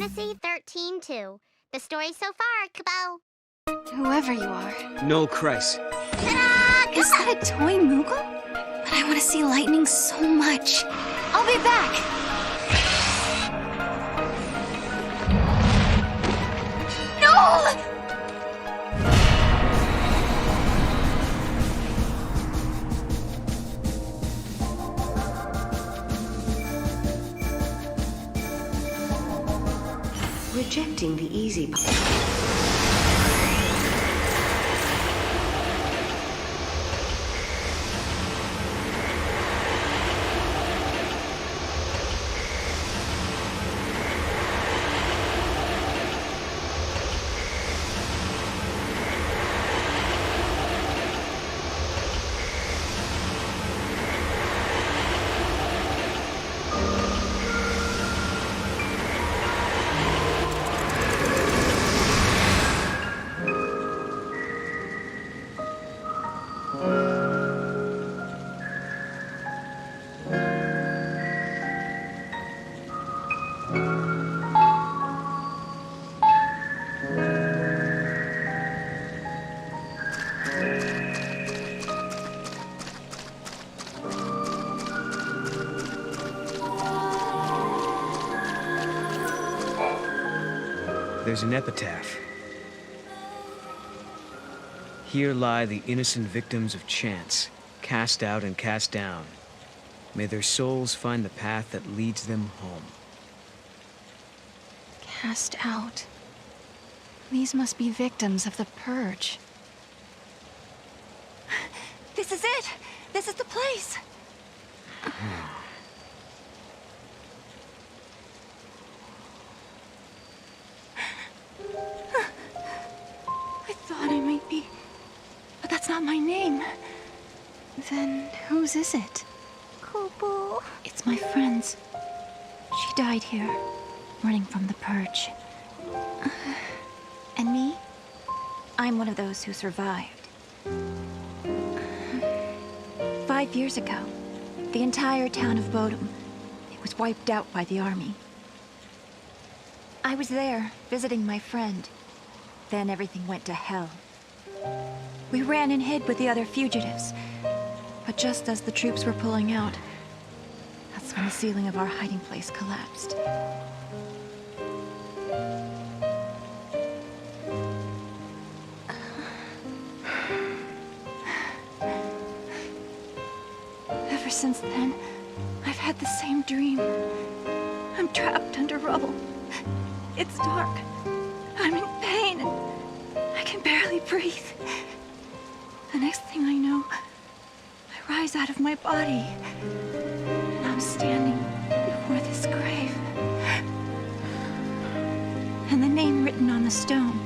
Fantasy 13-2. The story so far, Kubo. Whoever you are. No, Christ. Ta-da! Is that a toy Moogle? But I want to see lightning so much. I'll be back! No! Rejecting the easy part. There's an epitaph. Here lie the innocent victims of chance, cast out and cast down. May their souls find the path that leads them home. Cast out. These must be victims of the Purge. This is it! This is the place! I thought I might be... But that's not my name. Then whose is it? Kubo. It's my friend's. She died here, running from the Purge. And me? I'm one of those who survived. 5 years ago, the entire town of Bodum, it was wiped out by the army. I was there, visiting my friend. Then everything went to hell. We ran and hid with the other fugitives. But just as the troops were pulling out, that's when the ceiling of our hiding place collapsed. Ever since then, I've had the same dream. I'm trapped under rubble. It's dark. I'm in pain and I can barely breathe. The next thing I know, I rise out of my body and I'm standing before this grave. And the name written on the stone,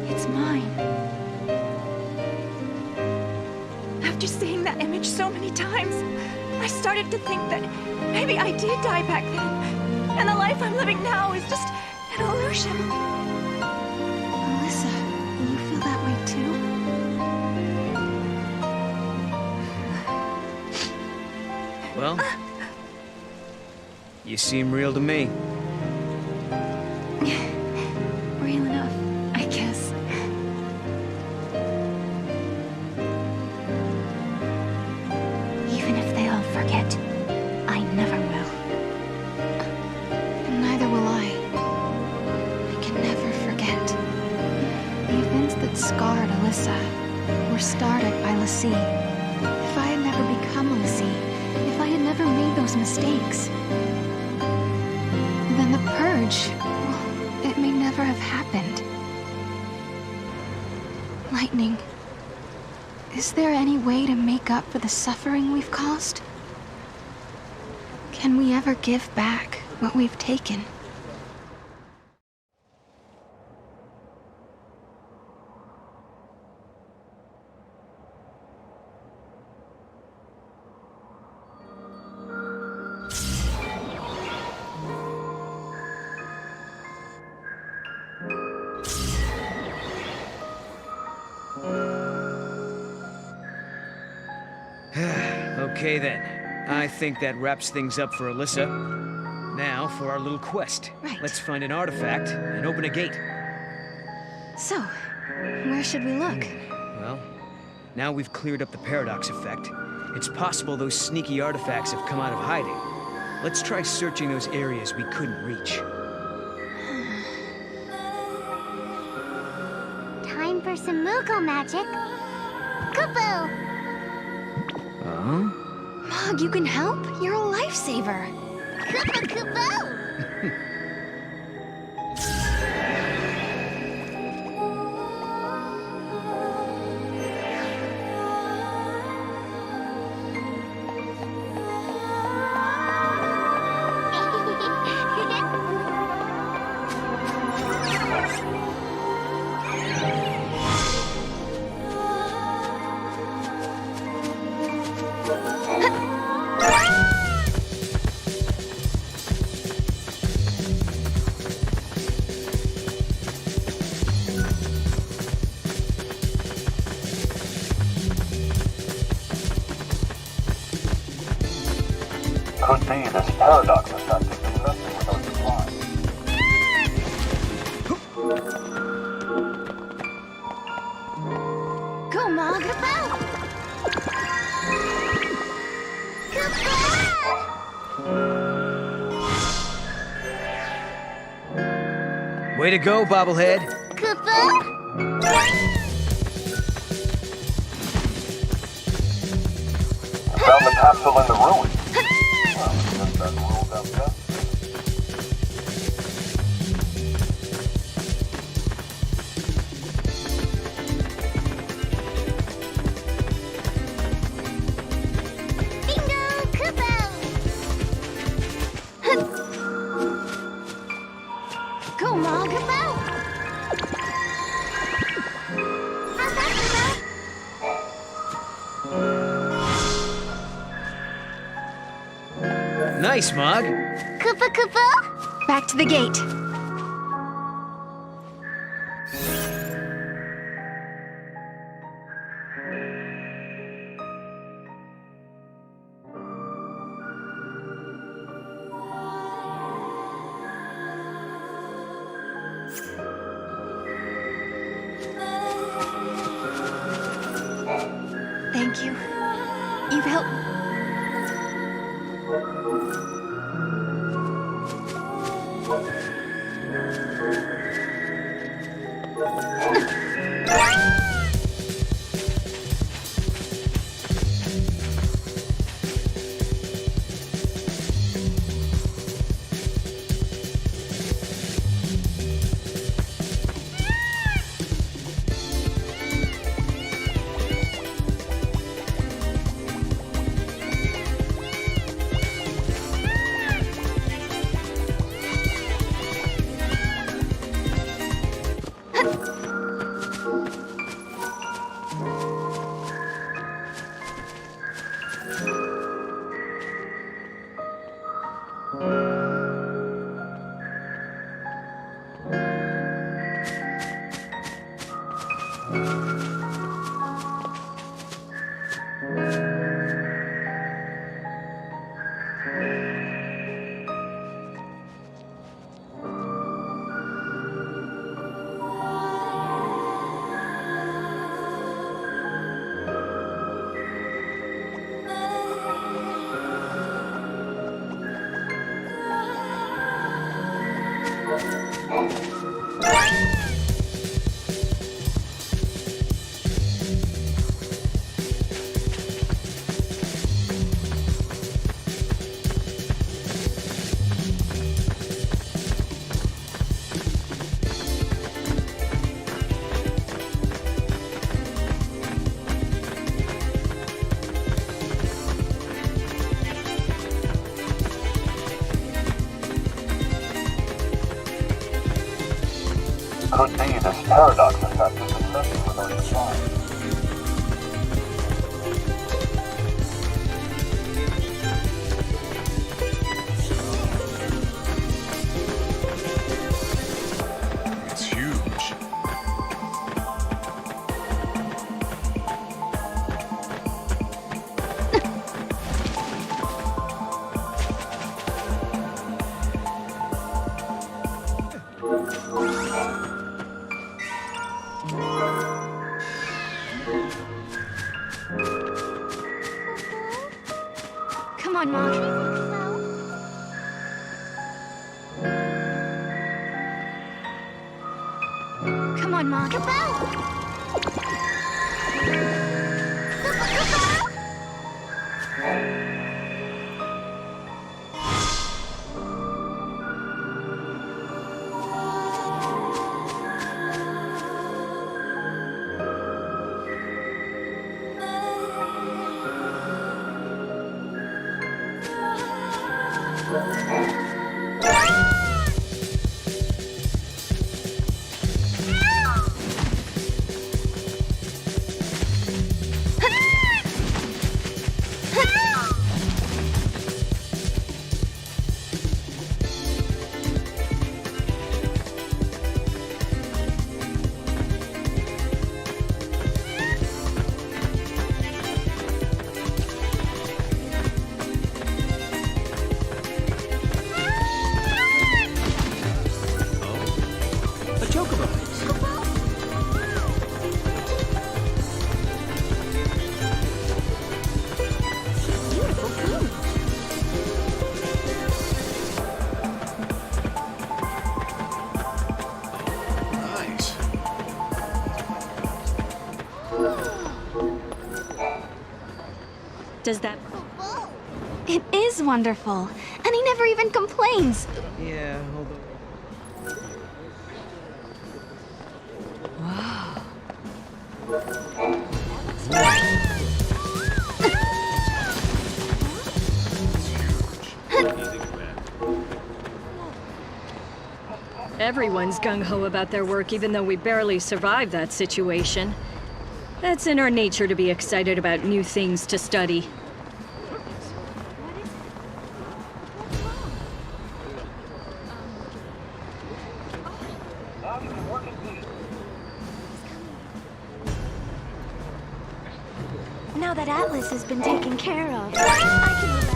it's mine. After seeing that image so many times, I started to think that maybe I did die back then, and the life I'm living now is just an illusion. Alyssa, you feel that way too? Well, you seem real to me. Real enough, I guess. Even if they all forget, I never will. And neither will I. I can never forget. The events that scarred Alyssa were started by Lassie. If I had never become a Lassie, if I had never made those mistakes, then the Purge, well, it may never have happened. Lightning, is there any way to make up for the suffering we've caused? Can we ever give back what we've taken? Okay then. I think that wraps things up for Alyssa. Now for our little quest. Right. Let's find an artifact and open a gate. So, where should we look? Well, now we've cleared up the paradox effect. It's possible those sneaky artifacts have come out of hiding. Let's try searching those areas we couldn't reach. Time for some Moogle magic. Kupo! Huh? Mog, you can help? You're a lifesaver. Kupo Kupo! Could be this paradox effect has been messing with our supply. Go, Mog. Way to go, Bobblehead. Kupo! Found the capsule in the ruins. Well, just that ruled out death. Bingo! Kupo! Go, Mog. How's that, Kupo? Nice, Mog. Kupo Kupo? Back to the gate. Thank you. You've helped. Could be this paradox effect has been messing with our supply. It's huge. on, Mog. Come on, Mog. A chocobo. Nice. Does that... It is wonderful. And he never even complains. Yeah, although... Everyone's gung-ho about their work, even though we barely survived that situation. That's in our nature to be excited about new things to study. Now that Atlas has been taken care of, I can relax.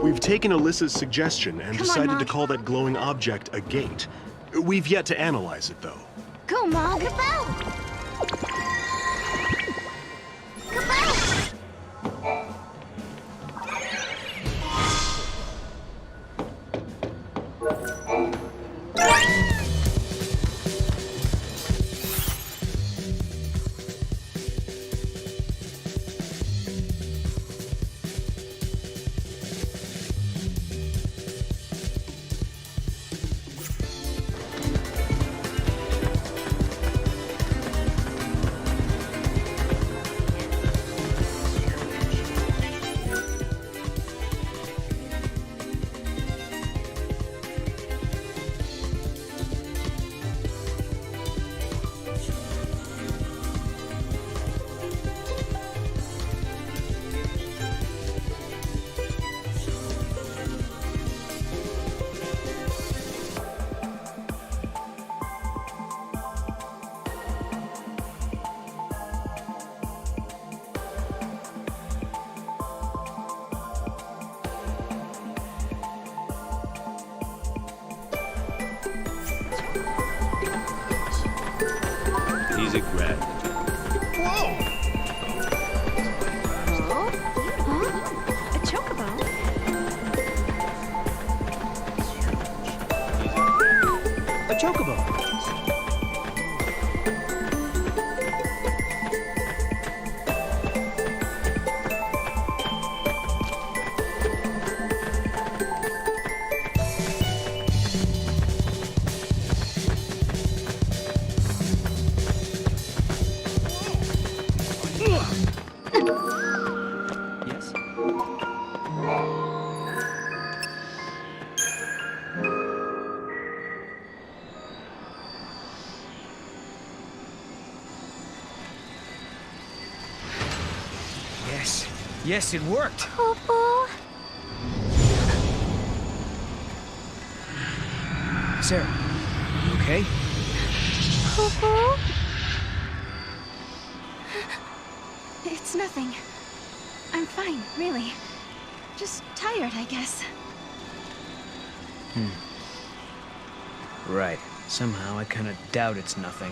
We've taken Alyssa's suggestion and Come on, decided to Mog. call that glowing object a gate. We've yet to analyze it, though. Go, Mog. Easy, Greg. A chocobo? A chocobo. Yes? Yes. Yes, it worked. Popo? Sarah, you okay? Popo? It's nothing. I'm fine, really. Just tired, I guess. Right. Somehow I kinda doubt it's nothing.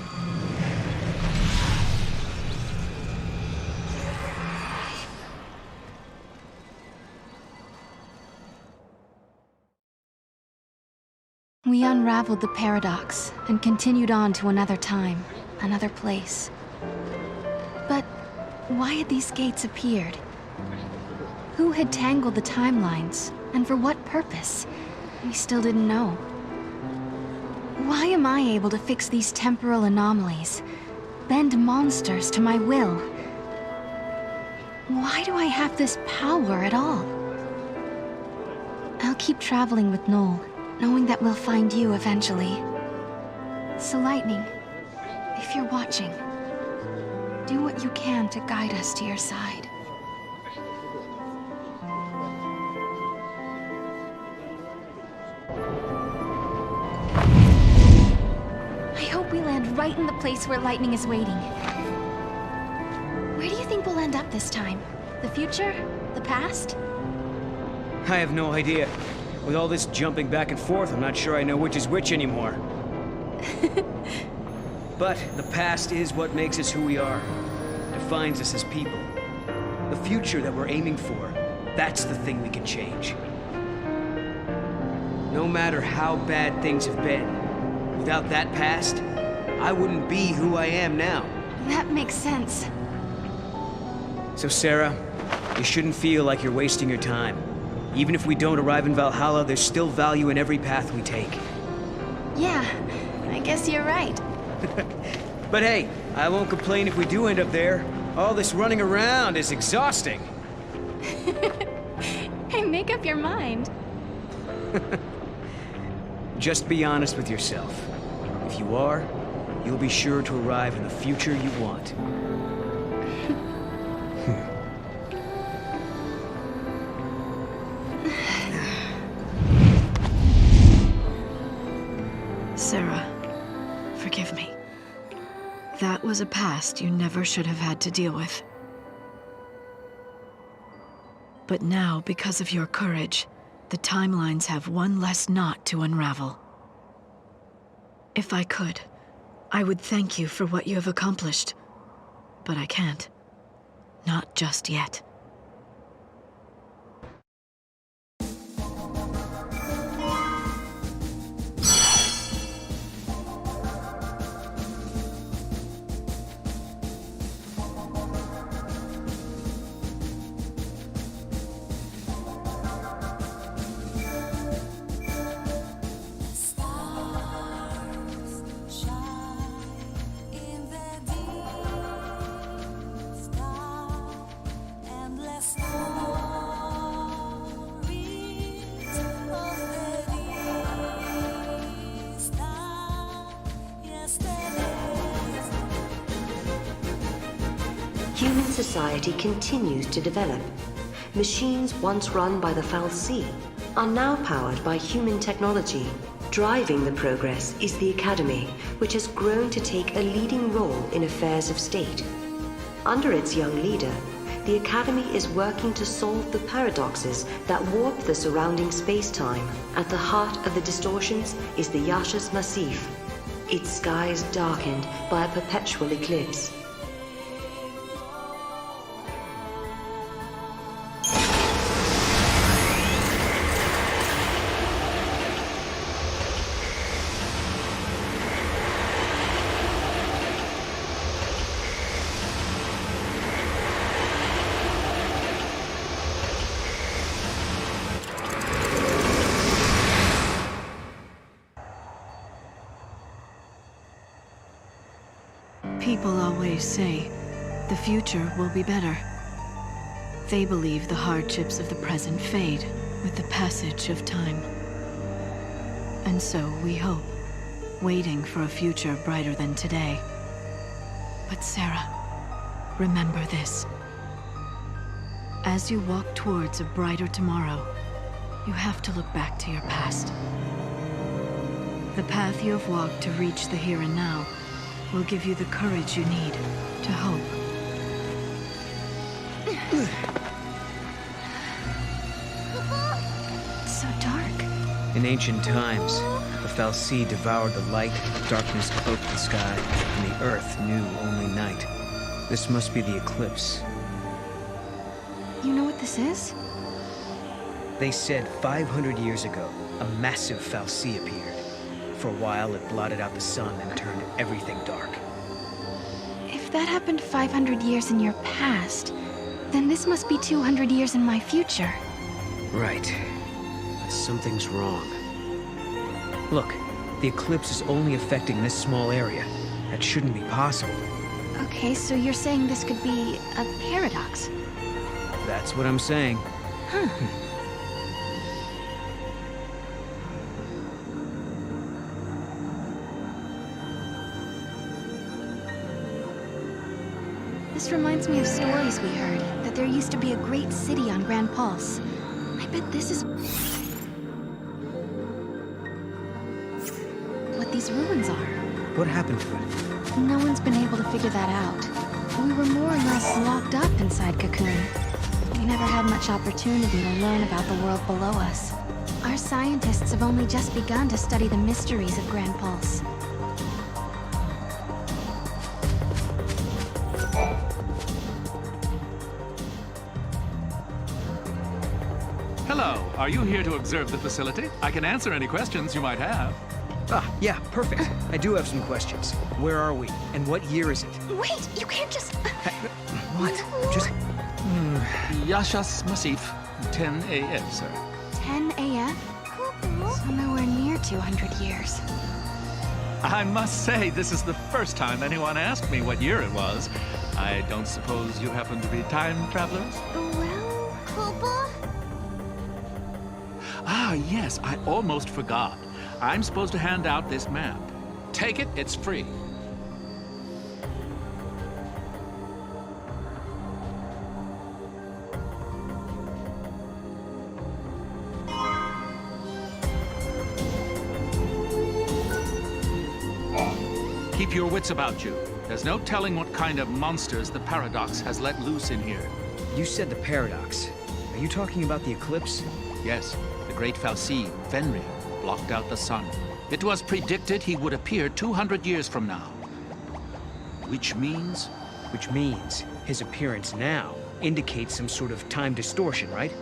We unraveled the paradox and continued on to another time, another place. But why had these gates appeared? Who had tangled the timelines, and for what purpose? We still didn't know. Why am I able to fix these temporal anomalies, bend monsters to my will? Why do I have this power at all? I'll keep traveling with Noel, knowing that we'll find you eventually. So Lightning, if you're watching, do what you can to guide us to your side. I hope we land right in the place where Lightning is waiting. Where do you think we'll end up this time? The future? The past? I have no idea. With all this jumping back and forth, I'm not sure I know which is which anymore. But the past is what makes us who we are. Defines us as people. The future that we're aiming for, that's the thing we can change. No matter how bad things have been, without that past, I wouldn't be who I am now. That makes sense. So Sarah, you shouldn't feel like you're wasting your time. Even if we don't arrive in Valhalla, there's still value in every path we take. Yeah, I guess you're right. But hey, I won't complain if we do end up there. All this running around is exhausting. Hey, make up your mind. Just be honest with yourself. If you are, you'll be sure to arrive in the future you want. Sarah, forgive me. That was a past you never should have had to deal with. But now, because of your courage, the timelines have one less knot to unravel. If I could, I would thank you for what you have accomplished. But I can't. Not just yet. Human society continues to develop. Machines once run by the XIII are now powered by human technology. Driving the progress is the Academy, which has grown to take a leading role in affairs of state. Under its young leader, the Academy is working to solve the paradoxes that warp the surrounding space-time. At the heart of the distortions is the Yasha's Massif, its skies darkened by a perpetual eclipse. People always say, the future will be better. They believe the hardships of the present fade with the passage of time. And so we hope, waiting for a future brighter than today. But Sarah, remember this. As you walk towards a brighter tomorrow, you have to look back to your past. The path you have walked to reach the here and now will give you the courage you need to hope. It's so dark. In ancient times, the fal'Cie devoured the light, darkness cloaked the sky, and the earth knew only night. This must be the eclipse. You know what this is? They said 500 years ago, a massive fal'Cie appeared. For a while, it blotted out the sun and turned everything dark. If that happened 500 years in your past, then this must be 200 years in my future. Right. But something's wrong. Look, the eclipse is only affecting this small area. That shouldn't be possible. Okay, so you're saying this could be a paradox? That's what I'm saying. Huh. This reminds me of stories we heard, that there used to be a great city on Grand Pulse. I bet this is what these ruins are. What happened to it? No one's been able to figure that out. We were more or less locked up inside Cocoon. We never had much opportunity to learn about the world below us. Our scientists have only just begun to study the mysteries of Grand Pulse. Hello, are you here to observe the facility? I can answer any questions you might have. Ah, yeah, perfect. I do have some questions. Where are we? And what year is it? Wait, you can't just... What? Just... Yashas Masif, 10 AF, sir. 10 AF? So nowhere near 200 years. I must say, this is the first time anyone asked me what year it was. I don't suppose you happen to be time travelers? Well... Koopa? Ah, yes, I almost forgot. I'm supposed to hand out this map. Take it, it's free. Keep your wits about you. There's no telling what kind of monsters the Paradox has let loose in here. You said the paradox. Are you talking about the eclipse? Yes, the great fal'Cie, Fenrir, blocked out the sun. It was predicted he would appear 200 years from now. Which means? Which means his appearance now indicates some sort of time distortion, right?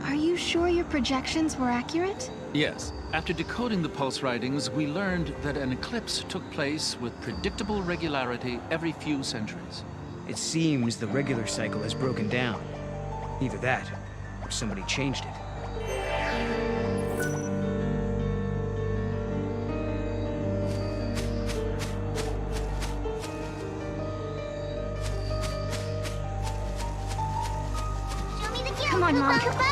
Are you sure your projections were accurate? Yes. After decoding the pulse writings, we learned that an eclipse took place with predictable regularity every few centuries. It seems the regular cycle has broken down. Either that, or somebody changed it. Show me the cube. Come on, Mom. Koopa.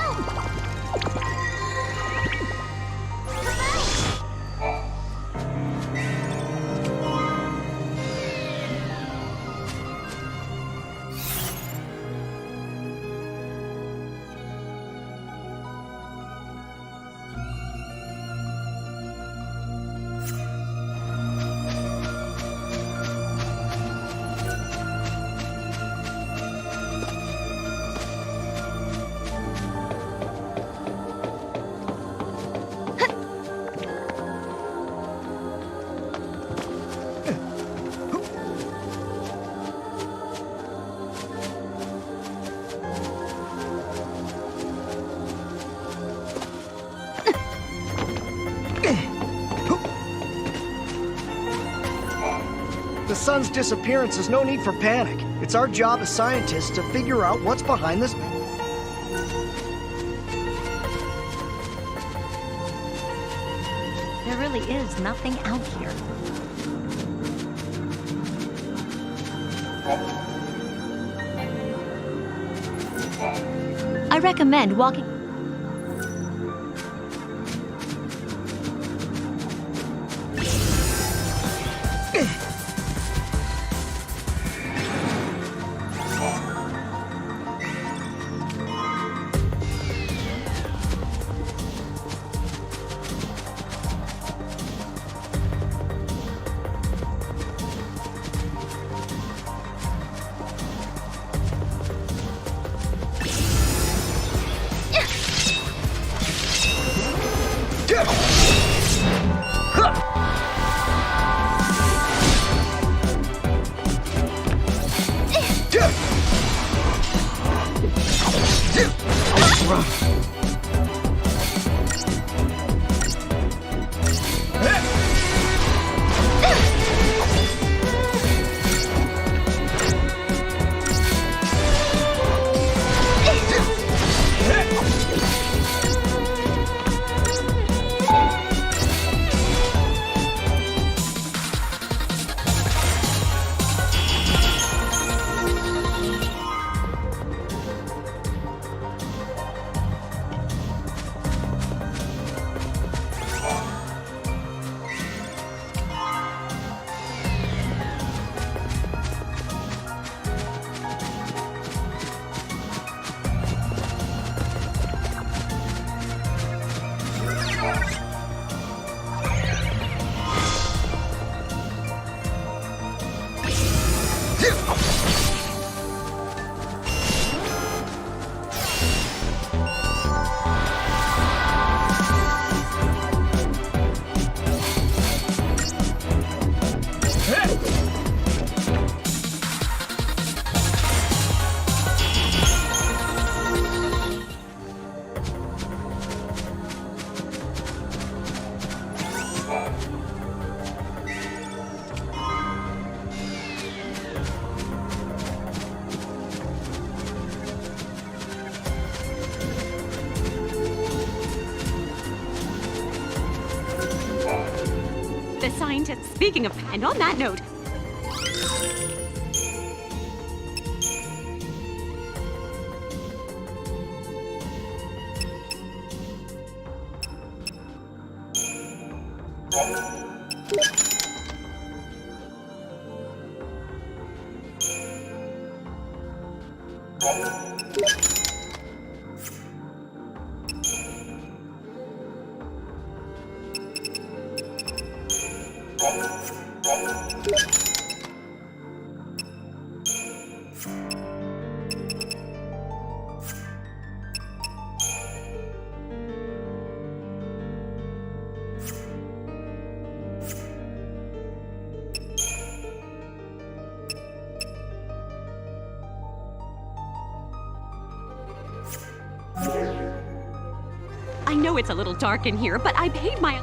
The sun's disappearance is no need for panic. It's our job as scientists to figure out what's behind this. There really is nothing out here. I recommend walking... That's rough. The scientist, speaking of, and on that note, I know it's a little dark in here, but I paid my...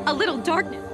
A little darkness.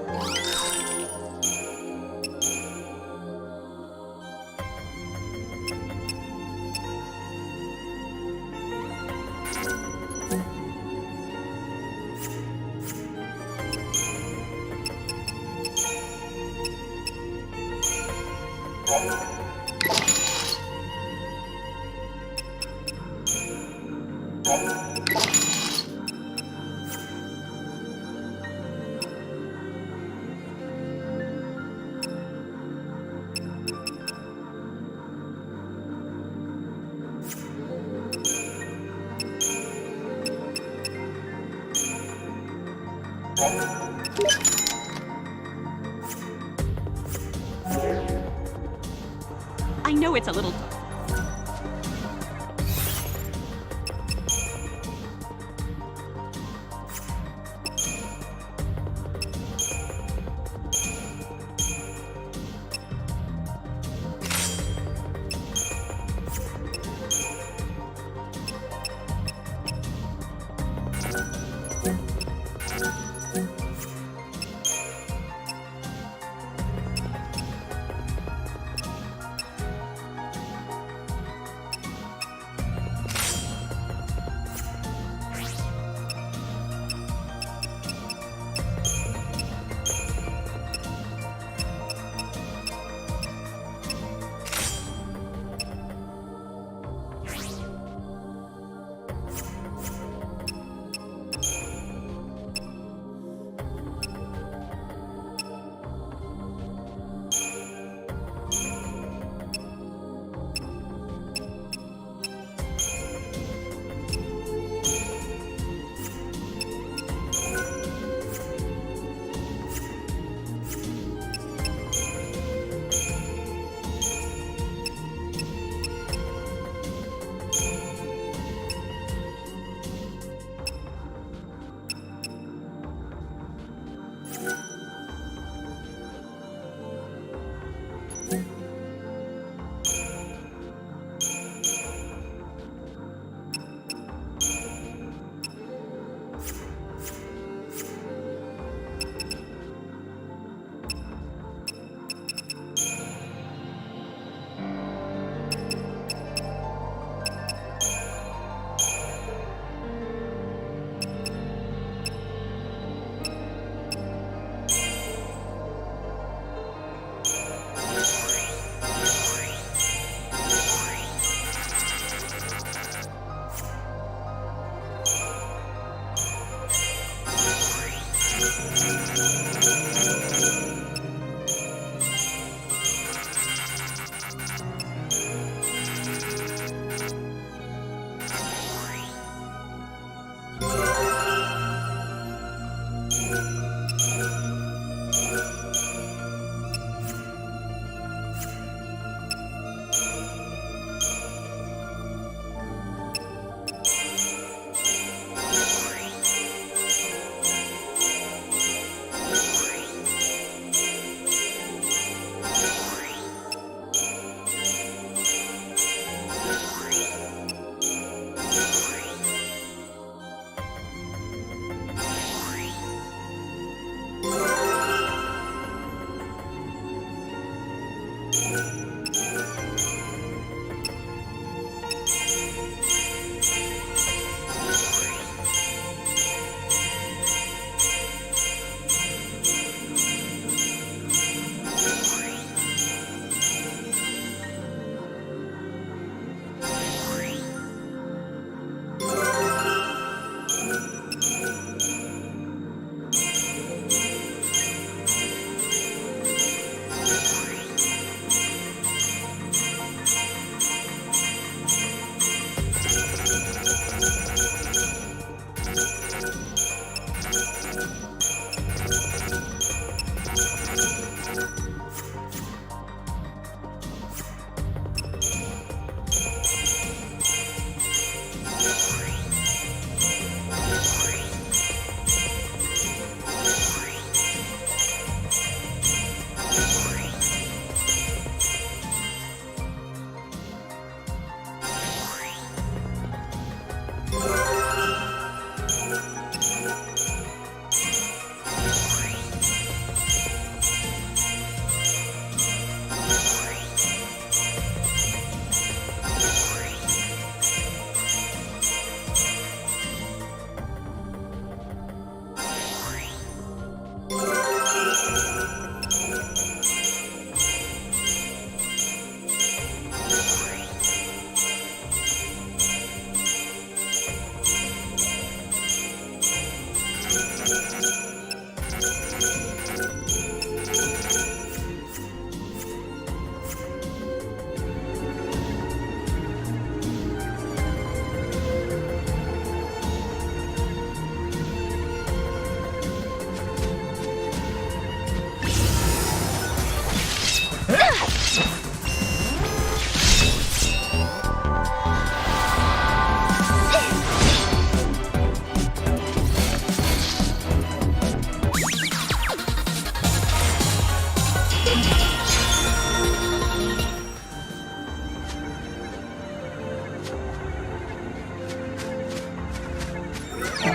I know it's a little...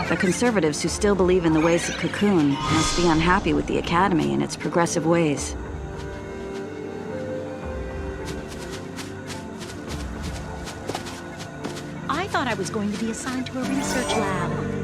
The conservatives who still believe in the ways of Cocoon must be unhappy with the Academy and its progressive ways. I thought I was going to be assigned to a research lab.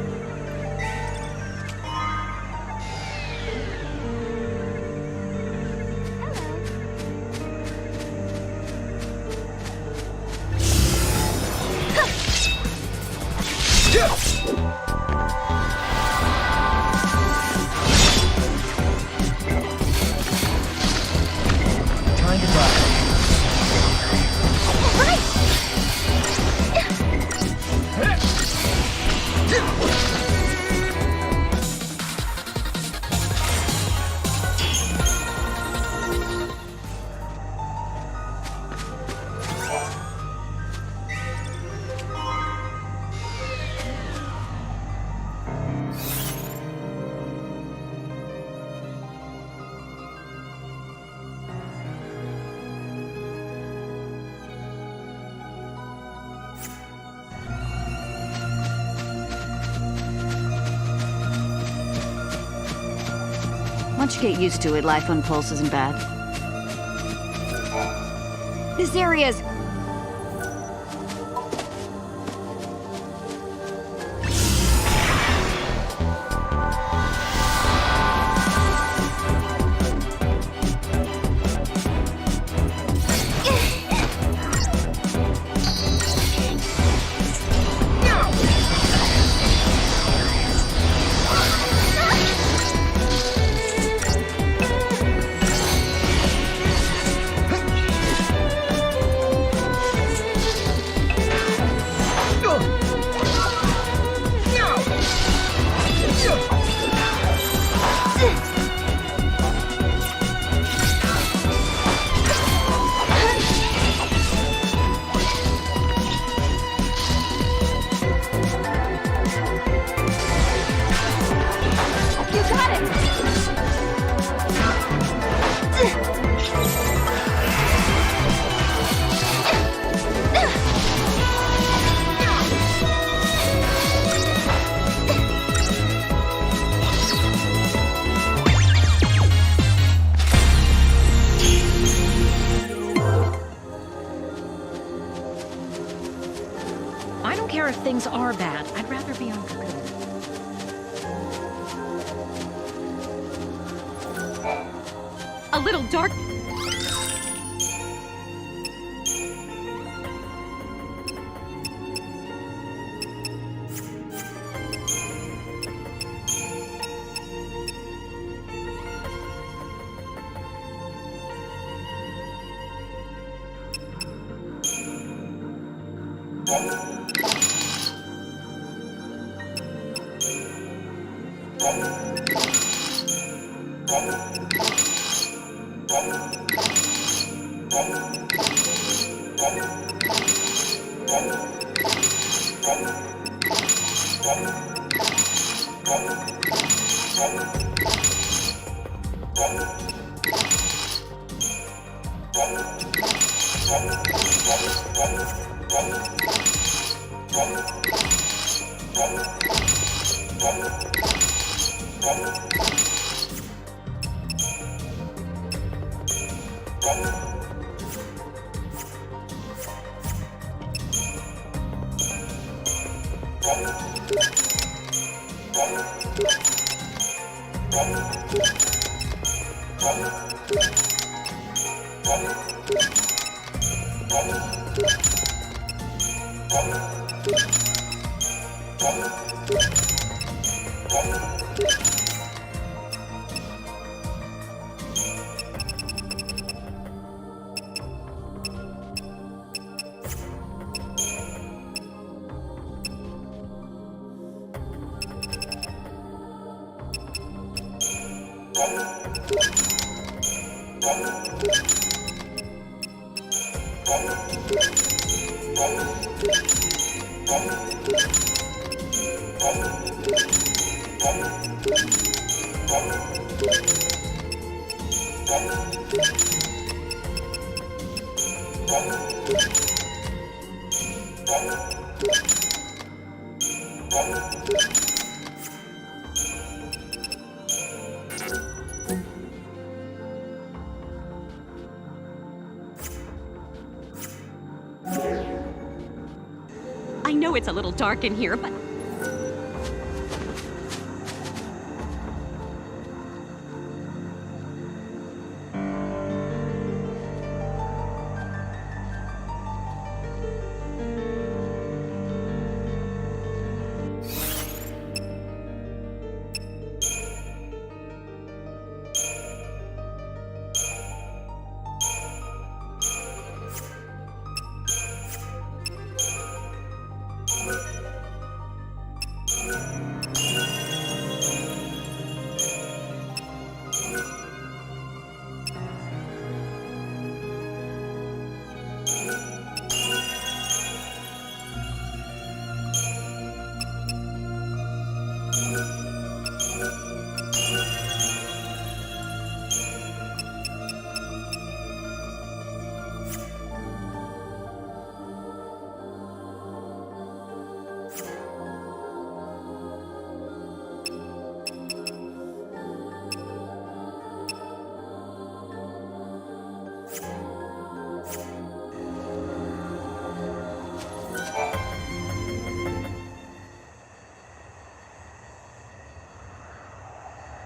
Once you get used to it, life on Pulse isn't bad. This area's... little dark. I know it's a little dark in here, but...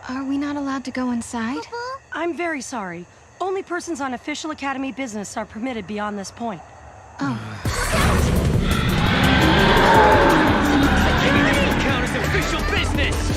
Are we not allowed to go inside? I'm very sorry. Only persons on official Academy business are permitted beyond this point. Oh. Maybe this will count as official business!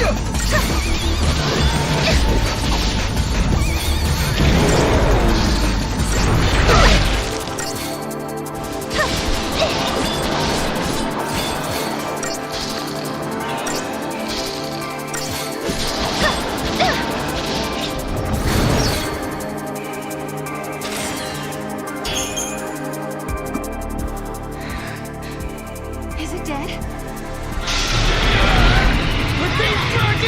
Is it dead? We're being dragged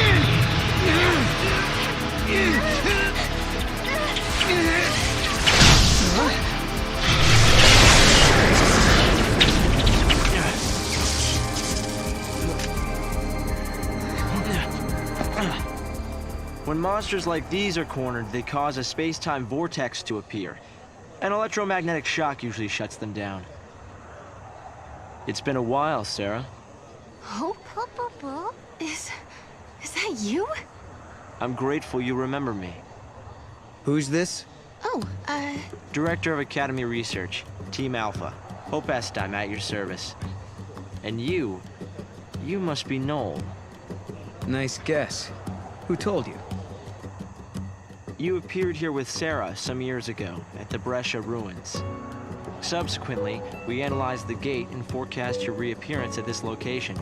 When monsters like these are cornered, they cause a space-time vortex to appear. An electromagnetic shock usually shuts them down. It's been a while, Sarah. Hope? Is that you? I'm grateful you remember me. Who's this? Oh, Director of Academy Research, Team Alpha. Hope Est, I'm at your service. And you must be Noel. Nice guess. Who told you? You appeared here with Sarah some years ago at the Brescia ruins. Subsequently, we analyzed the gate and forecast your reappearance at this location.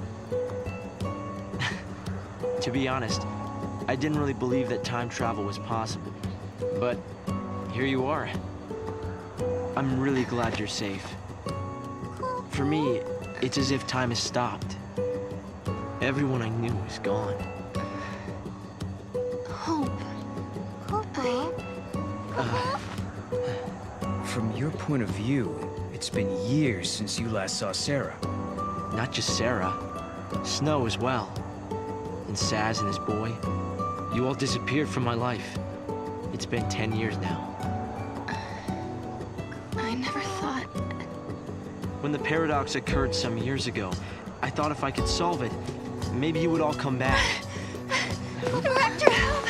To be honest, I didn't really believe that time travel was possible. But here you are. I'm really glad you're safe. For me, it's as if time has stopped. Everyone I knew is gone. Hope. From your point of view, it's been years since you last saw Sarah. Not just Sarah, Snow as well. And Saz and his boy. You all disappeared from my life. It's been 10 years now. I never thought... When the paradox occurred some years ago, I thought if I could solve it, maybe you would all come back. Director Hope!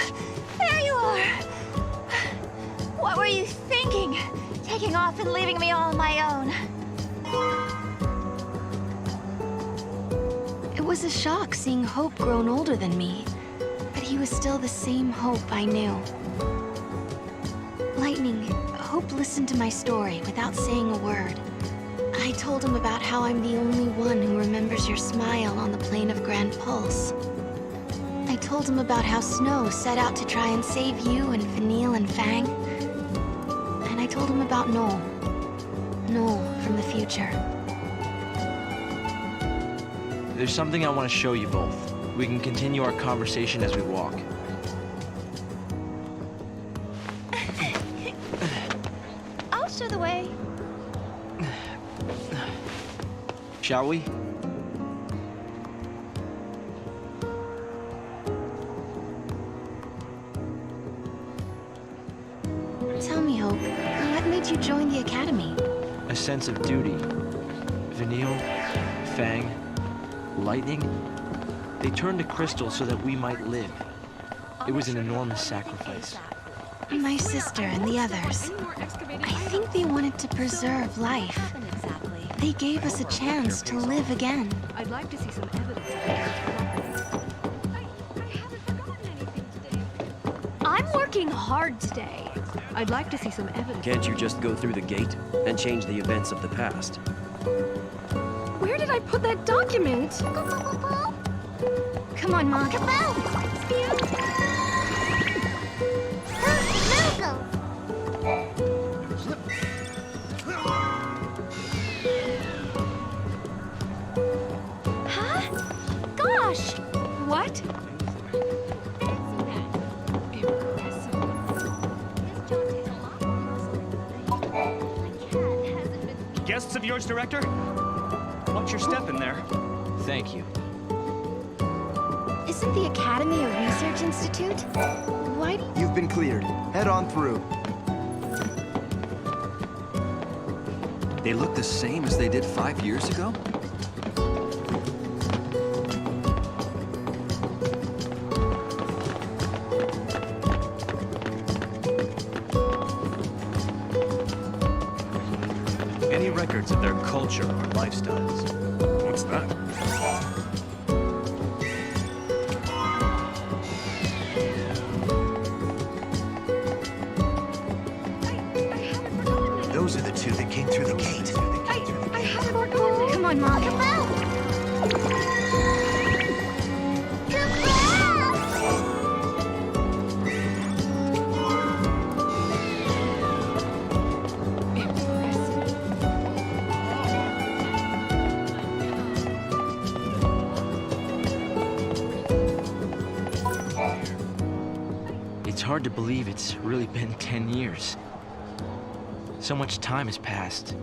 There you are! What were you thinking? Taking off and leaving me all on my own. It was a shock seeing Hope grown older than me, but he was still the same Hope I knew. Lightning, Hope listened to my story without saying a word. I told him about how I'm the only one who remembers your smile on the plane of Grand Pulse. I told him about how Snow set out to try and save you and Vanille and Fang. And I told him about Noel. Noel from the future. There's something I want to show you both. We can continue our conversation as we walk. I'll show the way. Shall we? Tell me, Hope, what made you join the Academy? A sense of duty. Vanille, Fang, Lightning, they turned to Crystal so that we might live. It was an enormous sacrifice. My sister and the others. I think they wanted to preserve life. They gave us a chance to live again. I'd like to see some evidence. I'm working hard today. I'd like to see some evidence. Can't you just go through the gate and change the events of the past? Where did I put that document? Come on, Mom. Huh? Gosh! What? Guests of yours, Director? Watch your step in there. Thank you. Isn't the Academy a research institute? Why do you... You've been cleared. Head on through. They look the same as they did 5 years ago? Any records of their culture or lifestyles? What's that? going, Mom. Kaboo! It's hard to believe it's really been 10 years. So much time has passed.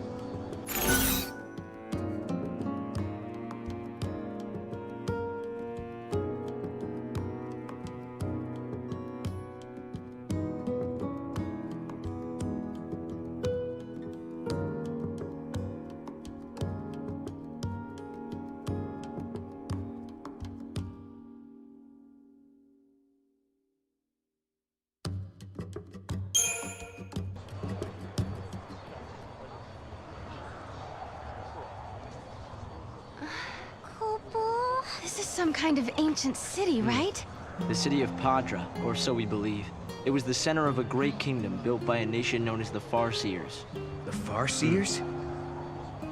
This is some kind of ancient city, right? The city of Padra, or so we believe. It was the center of a great kingdom built by a nation known as the Farseers. The Farseers?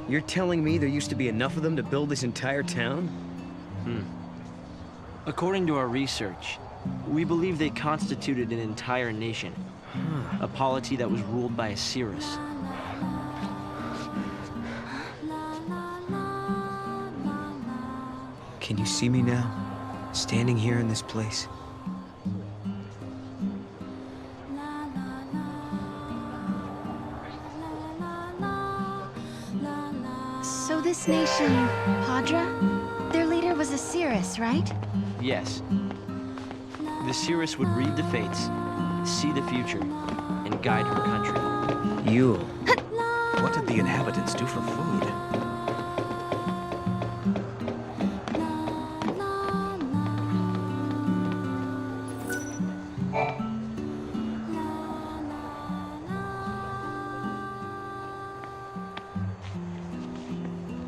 You're telling me there used to be enough of them to build this entire town? According to our research, we believe they constituted an entire nation. A polity that was ruled by a Cirrus. Can you see me now? Standing here in this place? So this nation, Padra, their leader was a Cirrus, right? Yes. The Cirrus would read the fates, see the future, and guide her country. Yule. What did the inhabitants do for food?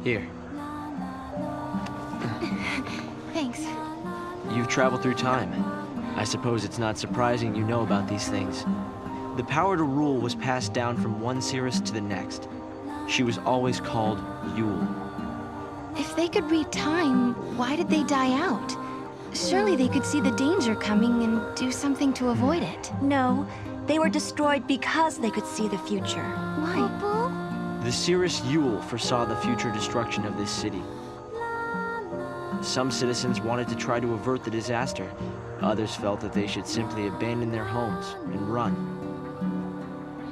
Here. Thanks. You've traveled through time. I suppose it's not surprising you know about these things. The power to rule was passed down from one Cirrus to the next. She was always called Yule. If they could read time, why did they die out? Surely they could see the danger coming and do something to avoid it. No, they were destroyed because they could see the future. Why? The Cirrus Yule foresaw the future destruction of this city. Some citizens wanted to try to avert the disaster. Others felt that they should simply abandon their homes and run.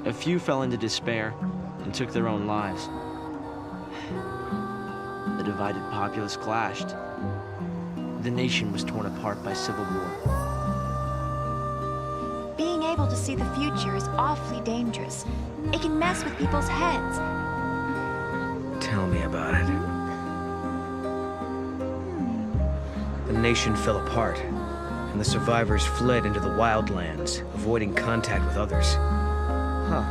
A few fell into despair and took their own lives. The divided populace clashed. The nation was torn apart by civil war. Being able to see the future is awfully dangerous. It can mess with people's heads. Tell me about it. The nation fell apart, and the survivors fled into the wildlands, avoiding contact with others. Huh.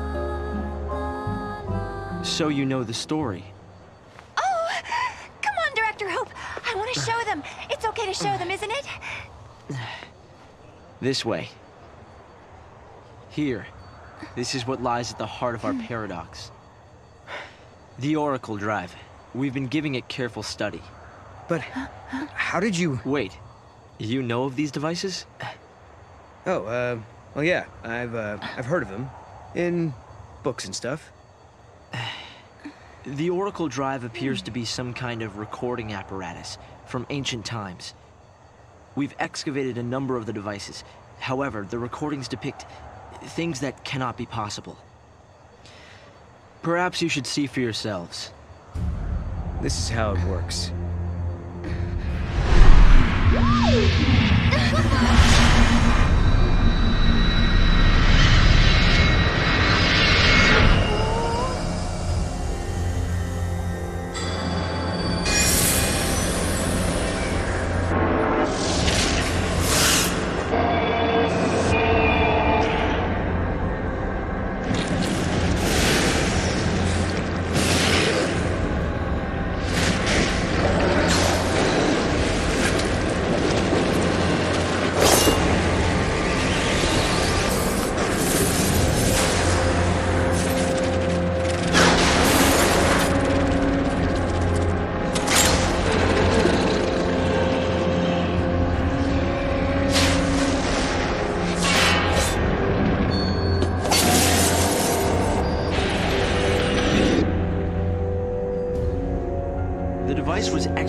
So you know the story. Oh! Come on, Director Hope! I want to show them! It's okay to show them, isn't it? This way. Here. This is what lies at the heart of our paradox. The Oracle Drive. We've been giving it careful study. But how did you... Wait. You know of these devices? Oh, well, yeah. I've heard of them. In books and stuff. The Oracle Drive appears to be some kind of recording apparatus from ancient times. We've excavated a number of the devices. However, the recordings depict things that cannot be possible. Perhaps you should see for yourselves. This is how it works.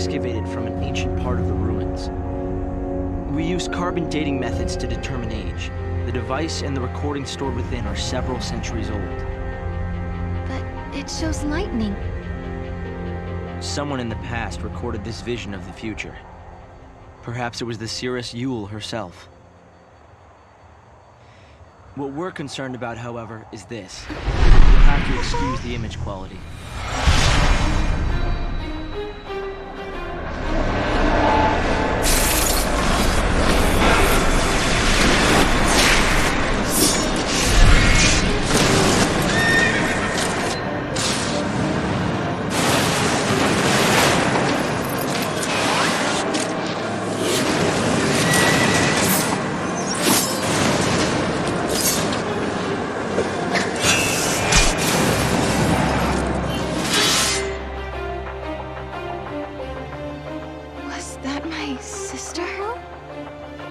excavated from an ancient part of the ruins. We used carbon dating methods to determine age. The device and the recording stored within are several centuries old. But it shows lightning. Someone in the past recorded this vision of the future. Perhaps it was the seeress Yule herself. What we're concerned about, however, is this. You'll have to excuse the image quality.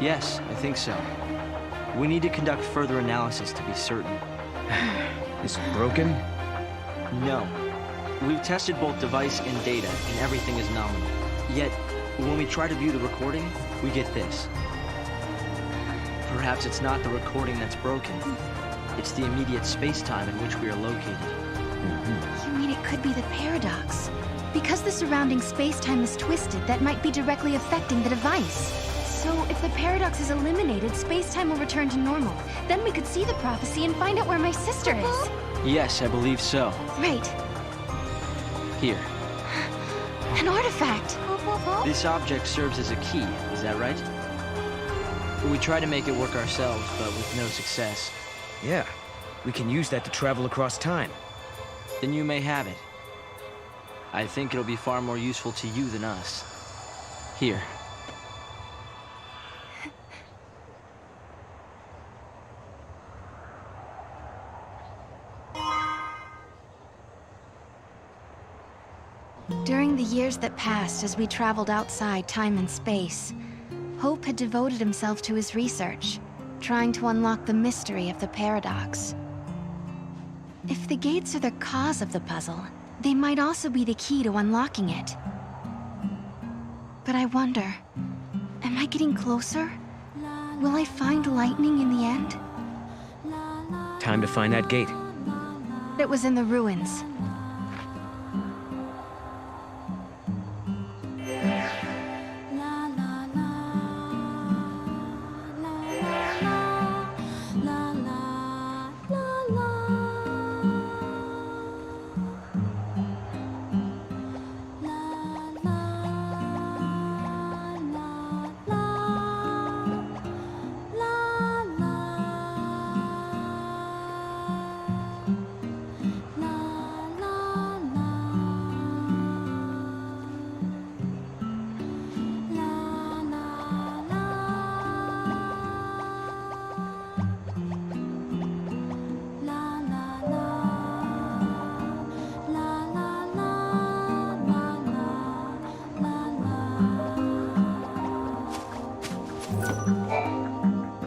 Yes, I think so. We need to conduct further analysis to be certain. Is it broken? No. We've tested both device and data, and everything is nominal. Yet, when we try to view the recording, we get this. Perhaps it's not the recording that's broken. It's the immediate space-time in which we are located. You mean it could be the paradox? Because the surrounding space-time is twisted, that might be directly affecting the device. So, if the paradox is eliminated, space-time will return to normal. Then we could see the prophecy and find out where my sister is. Yes, I believe so. Right. Here. An artifact! This object serves as a key, is that right? We tried to make it work ourselves, but with no success. Yeah, we can use that to travel across time. Then you may have it. I think it'll be far more useful to you than us. Here. During the years that passed as we traveled outside time and space, Hope had devoted himself to his research, trying to unlock the mystery of the paradox. If the gates are the cause of the puzzle, they might also be the key to unlocking it. But I wonder, am I getting closer? Will I find lightning in the end? Time to find that gate. It was in the ruins.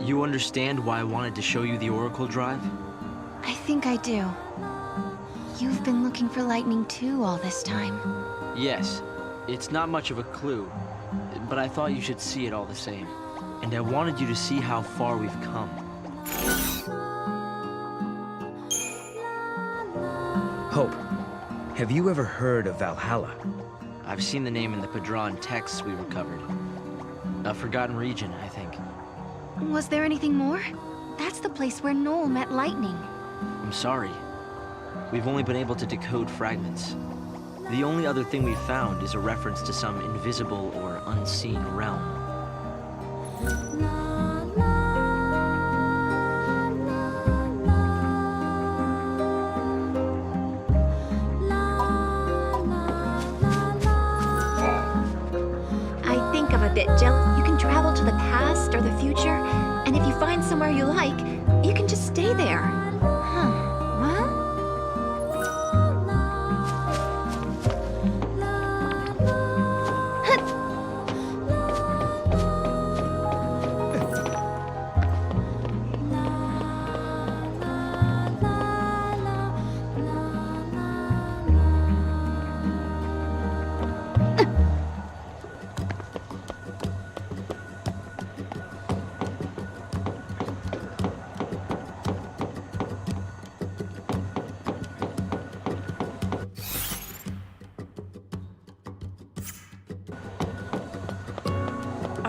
You understand why I wanted to show you the Oracle Drive? I think I do. You've been looking for lightning too all this time. Yes. It's not much of a clue, but I thought you should see it all the same. And I wanted you to see how far we've come. Hope, have you ever heard of Valhalla? I've seen the name in the Padron texts we recovered. A forgotten region, I think. Was there anything more? That's the place where Noel met lightning. I'm sorry. We've only been able to decode fragments. The only other thing we've found is a reference to some invisible or unseen realm. I think I'm a bit jealous. You can travel to the past or the future, and if you find somewhere you like, you can just stay there. Huh. What?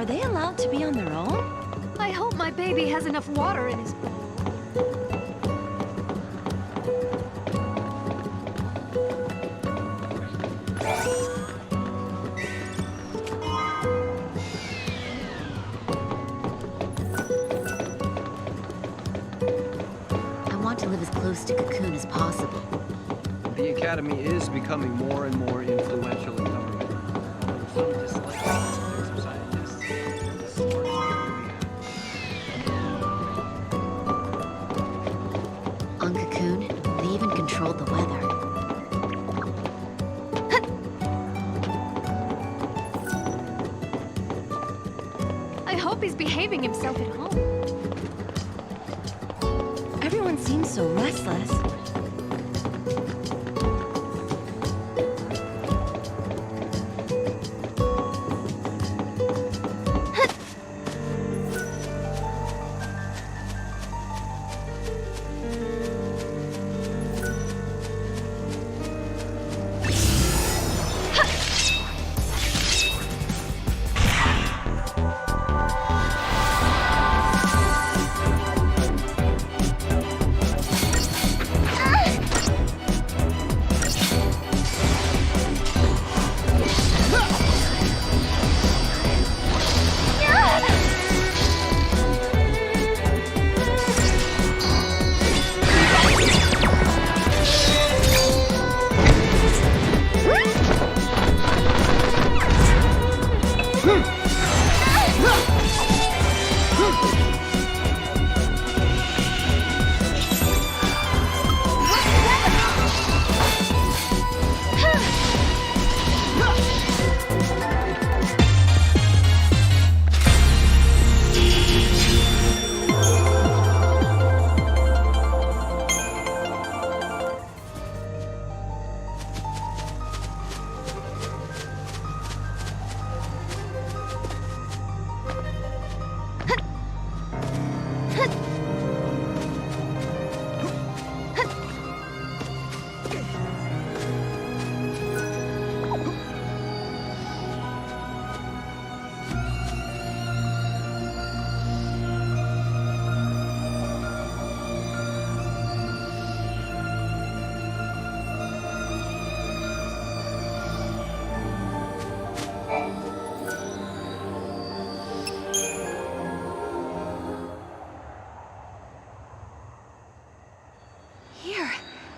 they allowed to be on their own? I hope my baby has enough water in his bowl. I want to live as close to Cocoon as possible. The Academy is becoming more and more influential in government. Although some dislike some scientists. On Cocoon, they even controlled the weather. I hope he's behaving himself at home. Everyone seems so restless.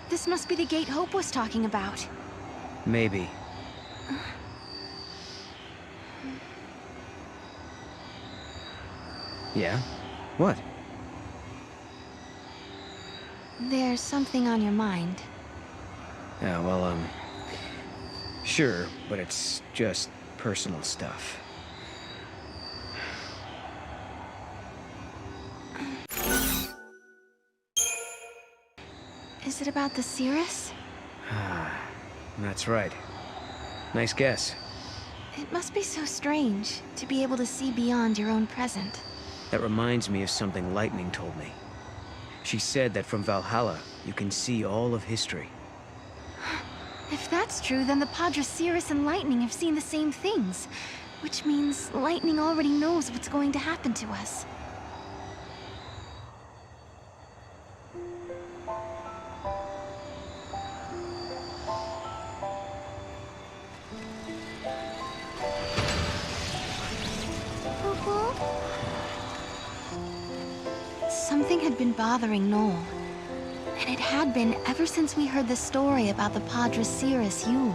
This must be the gate Hope was talking about. Maybe. Yeah? What? There's something on your mind. Yeah, well, sure, but it's just personal stuff. Is it about the Cirrus? That's right. Nice guess. It must be so strange to be able to see beyond your own present. That reminds me of something Lightning told me. She said that from Valhalla, you can see all of history. If that's true, then the Padre Cirrus and Lightning have seen the same things. Which means Lightning already knows what's going to happen to us. Something had been bothering Noel. And it had been ever since we heard the story about the Padre Cirrus Yule.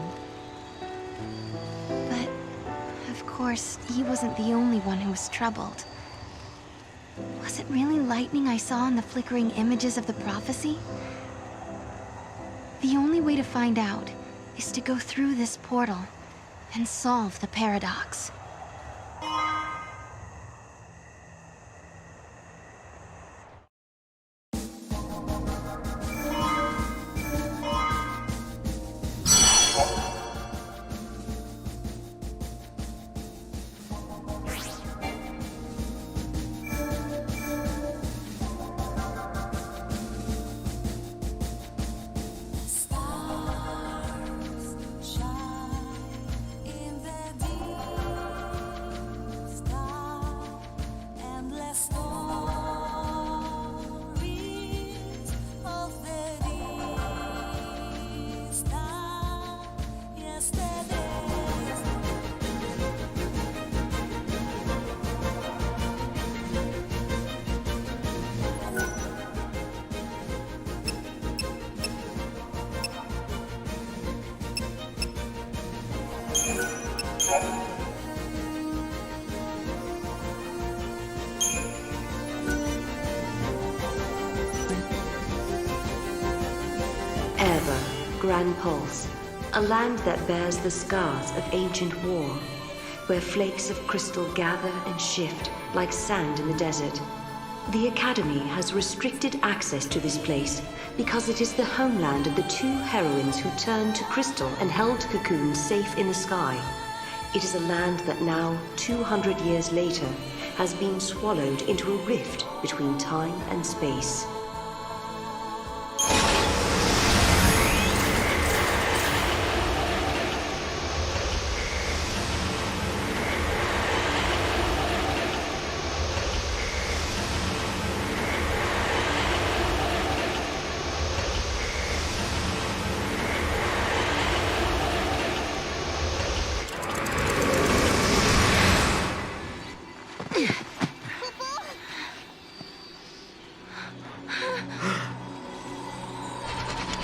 But, of course, he wasn't the only one who was troubled. Was it really Lightning I saw in the flickering images of the prophecy? The only way to find out is to go through this portal and solve the paradox. Grand Pulse, a land that bears the scars of ancient war, where flakes of crystal gather and shift like sand in the desert. The Academy has restricted access to this place because it is the homeland of the two heroines who turned to crystal and held Cocoon safe in the sky. It is a land that now, 200 years later, has been swallowed into a rift between time and space.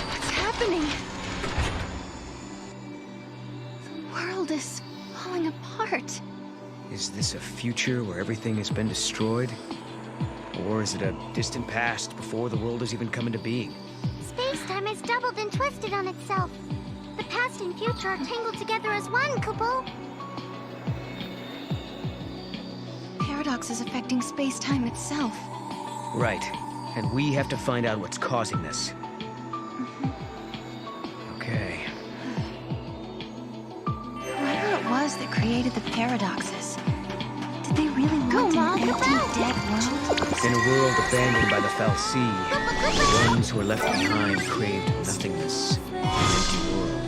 What's happening? The world is falling apart. Is this a future where everything has been destroyed? Or is it a distant past before the world has even come into being? Space-time has doubled and twisted on itself. The past and future are tangled together as one, Kupo. Paradox is affecting space-time itself. Right. And we have to find out what's causing this. Okay. Whoever it was that created the paradoxes, did they really want an empty, dead world? In a world abandoned by the Fal'Cie, the ones who are left behind craved nothingness. An empty world.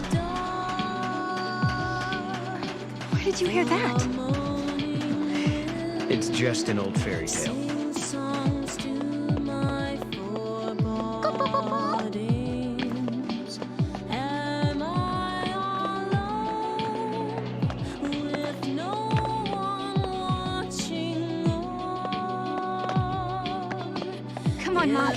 Where did you hear that? It's just an old fairy tale. Come on, Mom.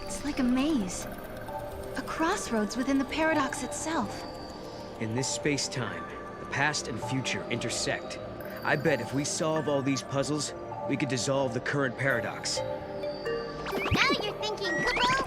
It's like a maze. A crossroads within the paradox itself. In this space-time, the past and future intersect. I bet if we solve all these puzzles, we could dissolve the current paradox. Now you're thinking, Kupo.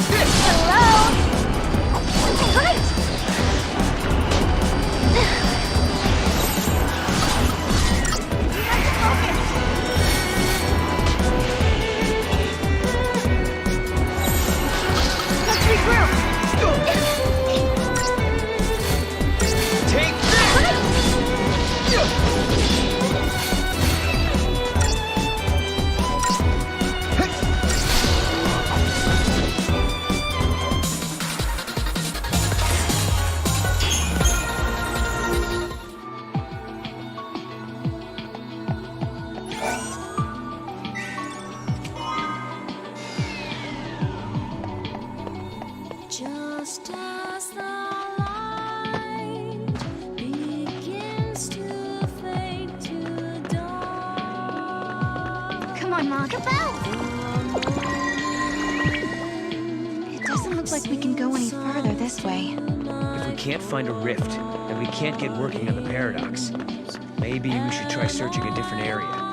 Hello? Great! Let's regroup! Take Just as the light begins to fade to dawn. Come on, Mog. It doesn't look like we can go any further this way. If we can't find a rift, then we can't get working on the paradox. Maybe we should try searching a different area.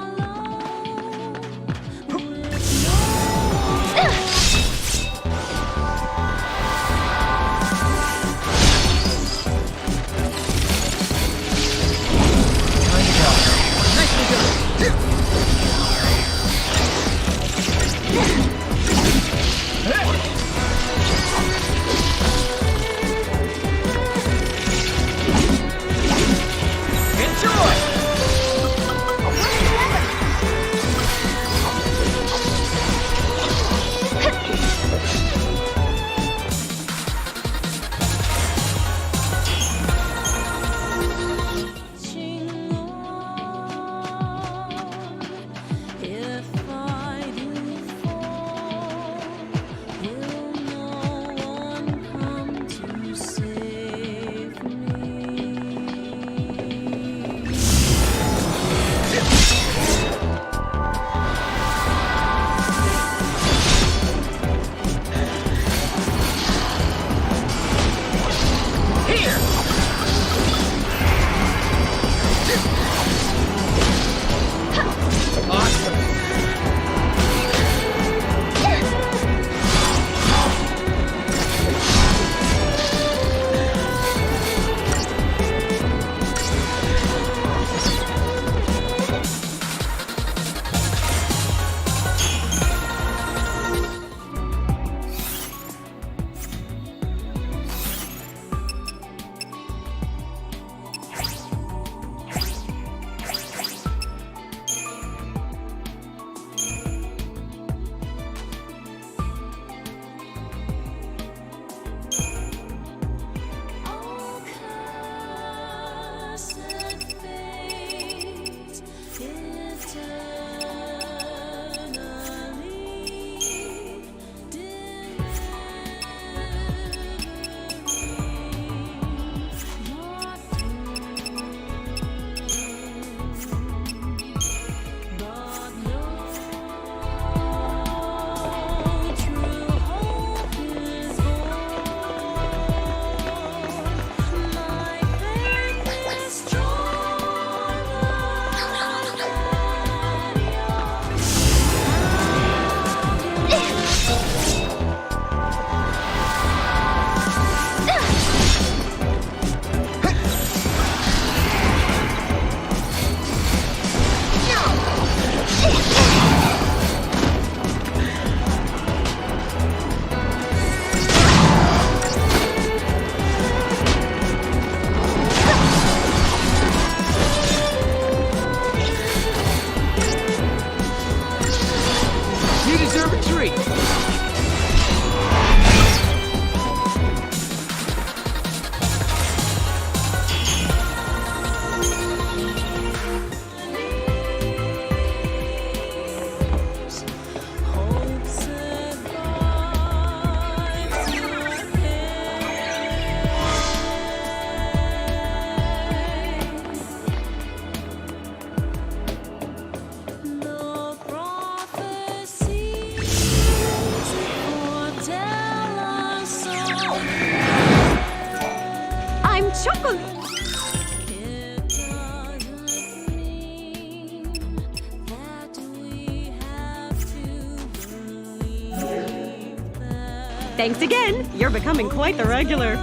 Thanks again. You're becoming quite the regular.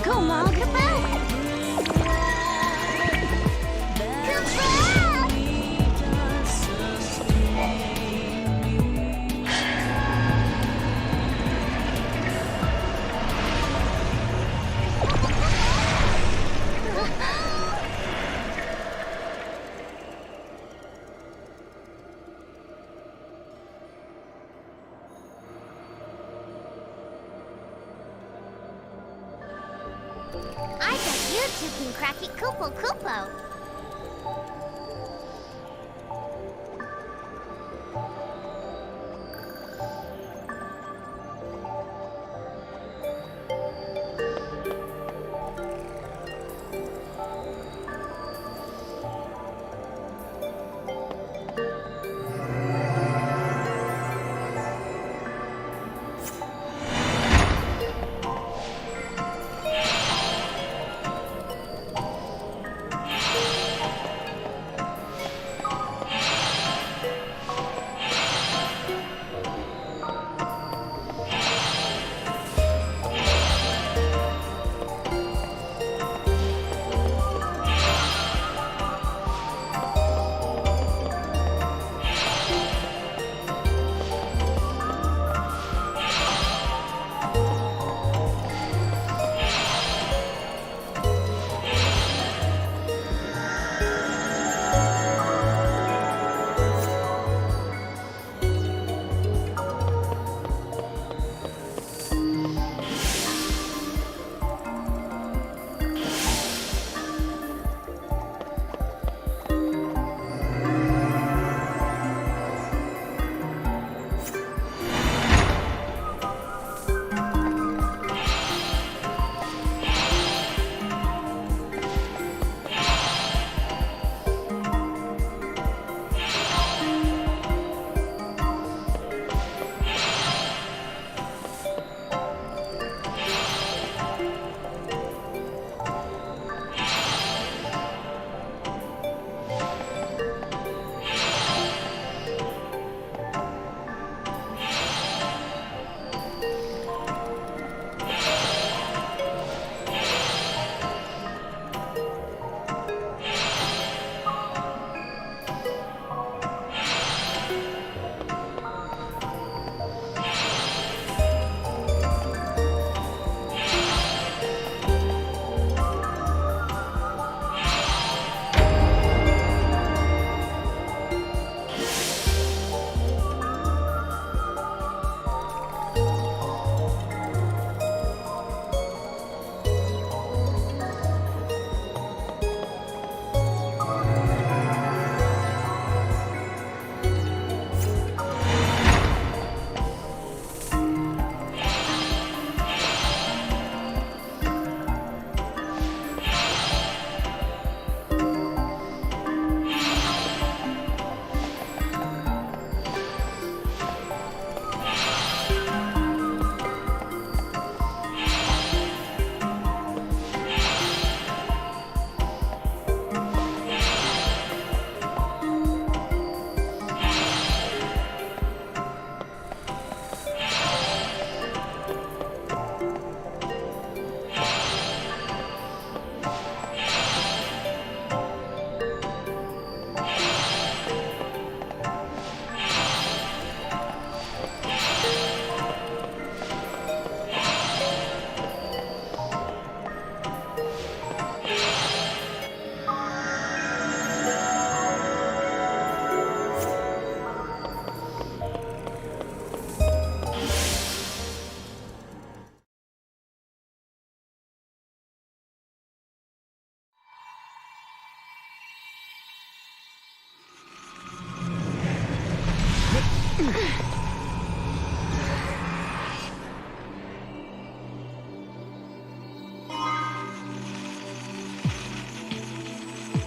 Come on, Kaboo! I bet you two can crack it Koopo Koopo.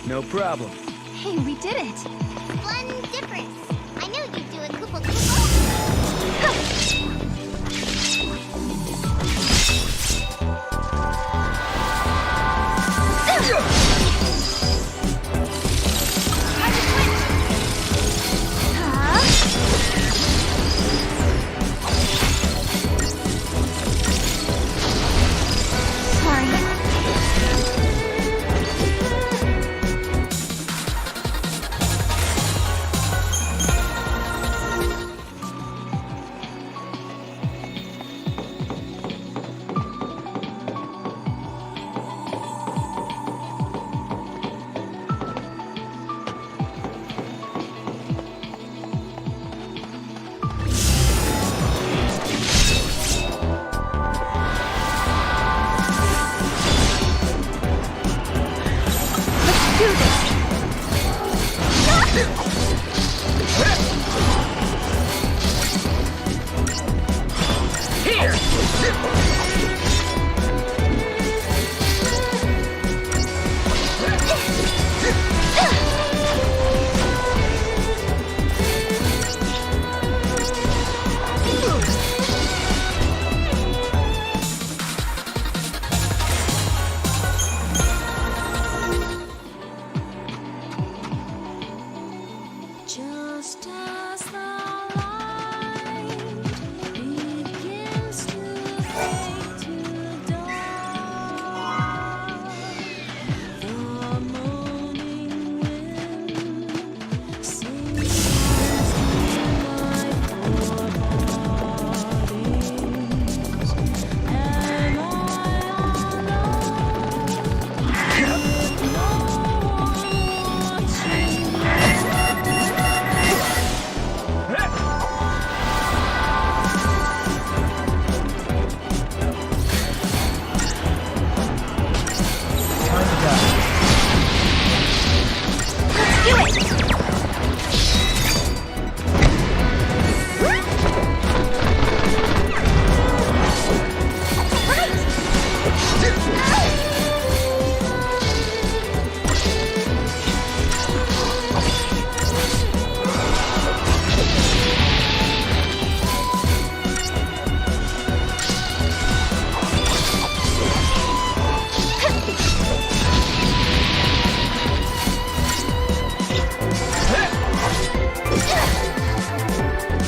No problem. Hey, we did it! Difference. I knew you'd do it, Koopa Koopa. do this! Here! Just as the light begins to fade to dark, the moaning wind sings my forebodings, and I alone with no one watching.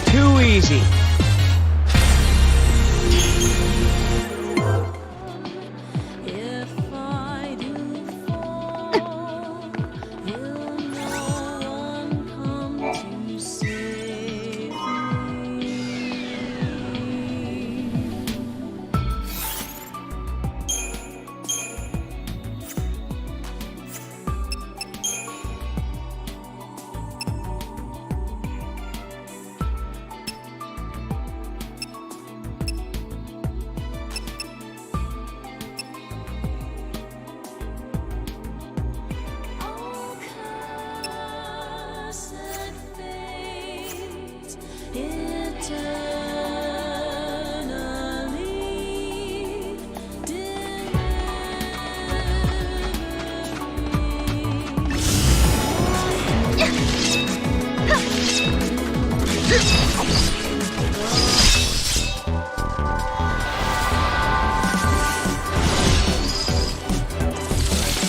Too easy. If I do fall, will no one come to save me? Oh, cursed fate, eternally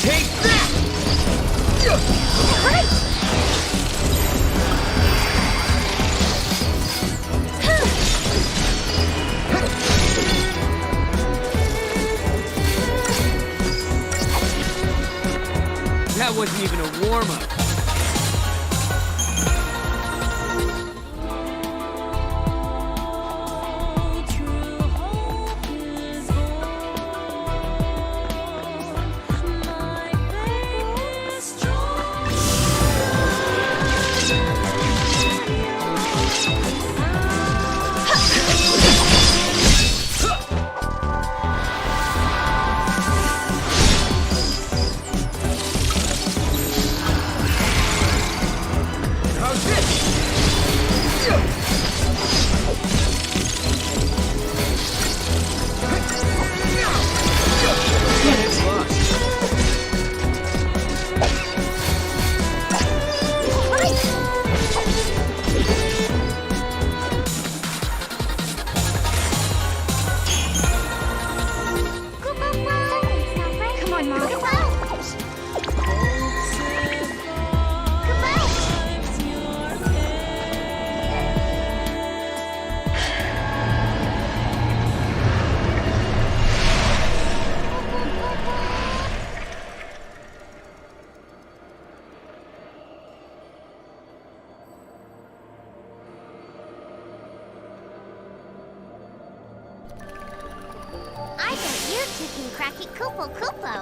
Take that! That wasn't even a warm-up. Cracky Koopo Koopo.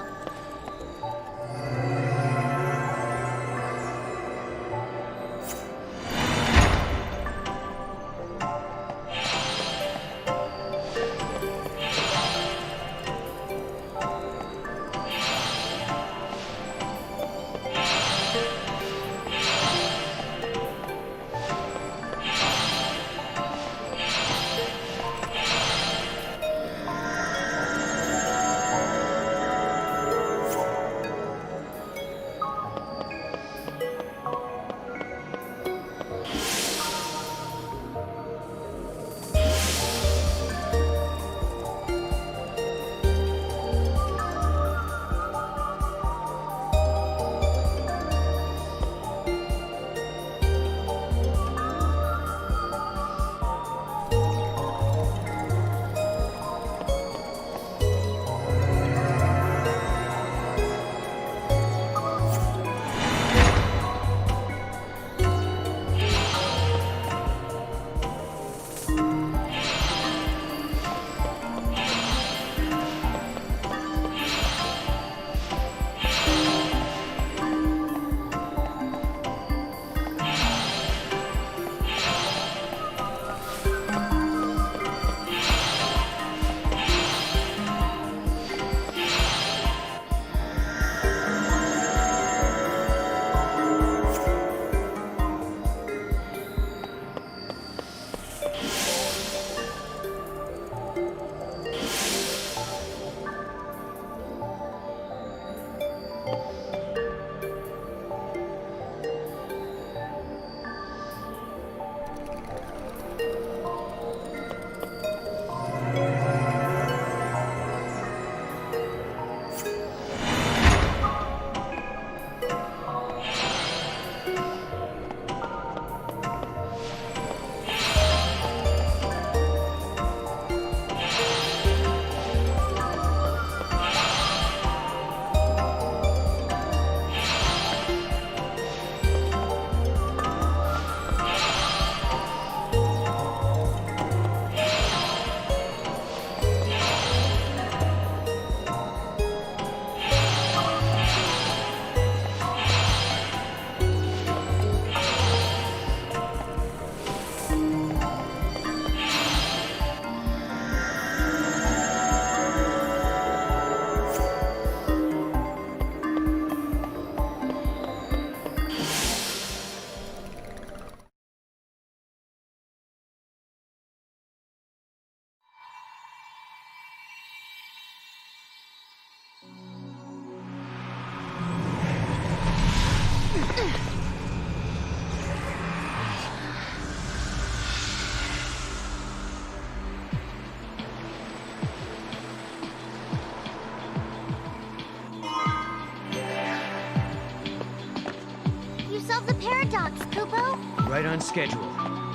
You solved the paradox, Kupo. Right on schedule.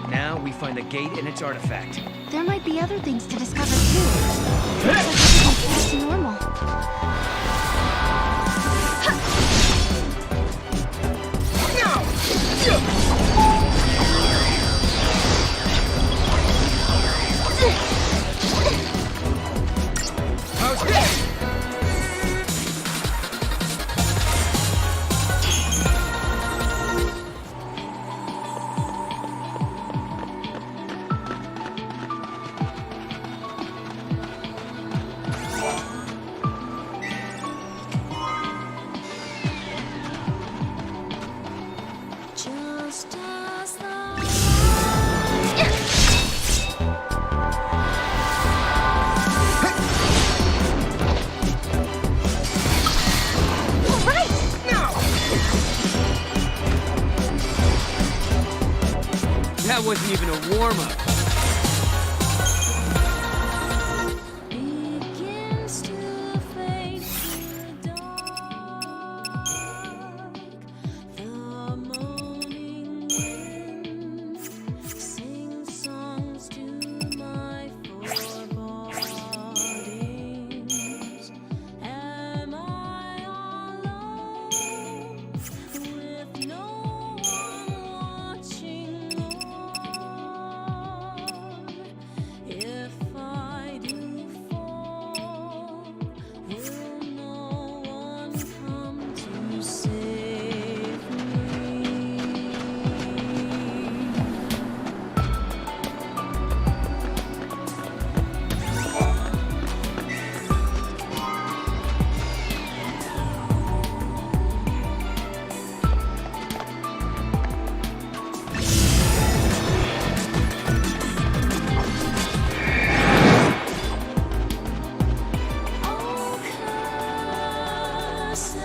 Now we find the gate and its artifact. There might be other things to discover too. Looks like everything's back to normal. How's this? Just as the That wasn't even a warm-up. begins to fade to dark, the moaning wind sings songs to my forebodings. Am I alone with no one watching on? If I do fall, will no one come to save me? Oh, cursed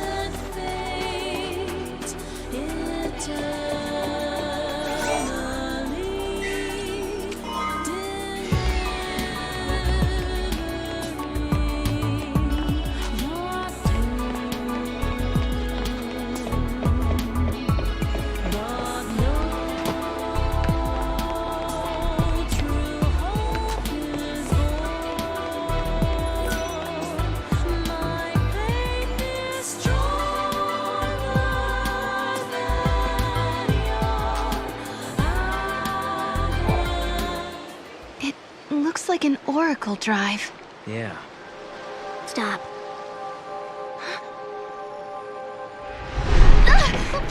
fate, eternally delivering your doom. But no true hope is born. My faith is stronger than yours. It looks like an oracle drive. Yeah. Stop.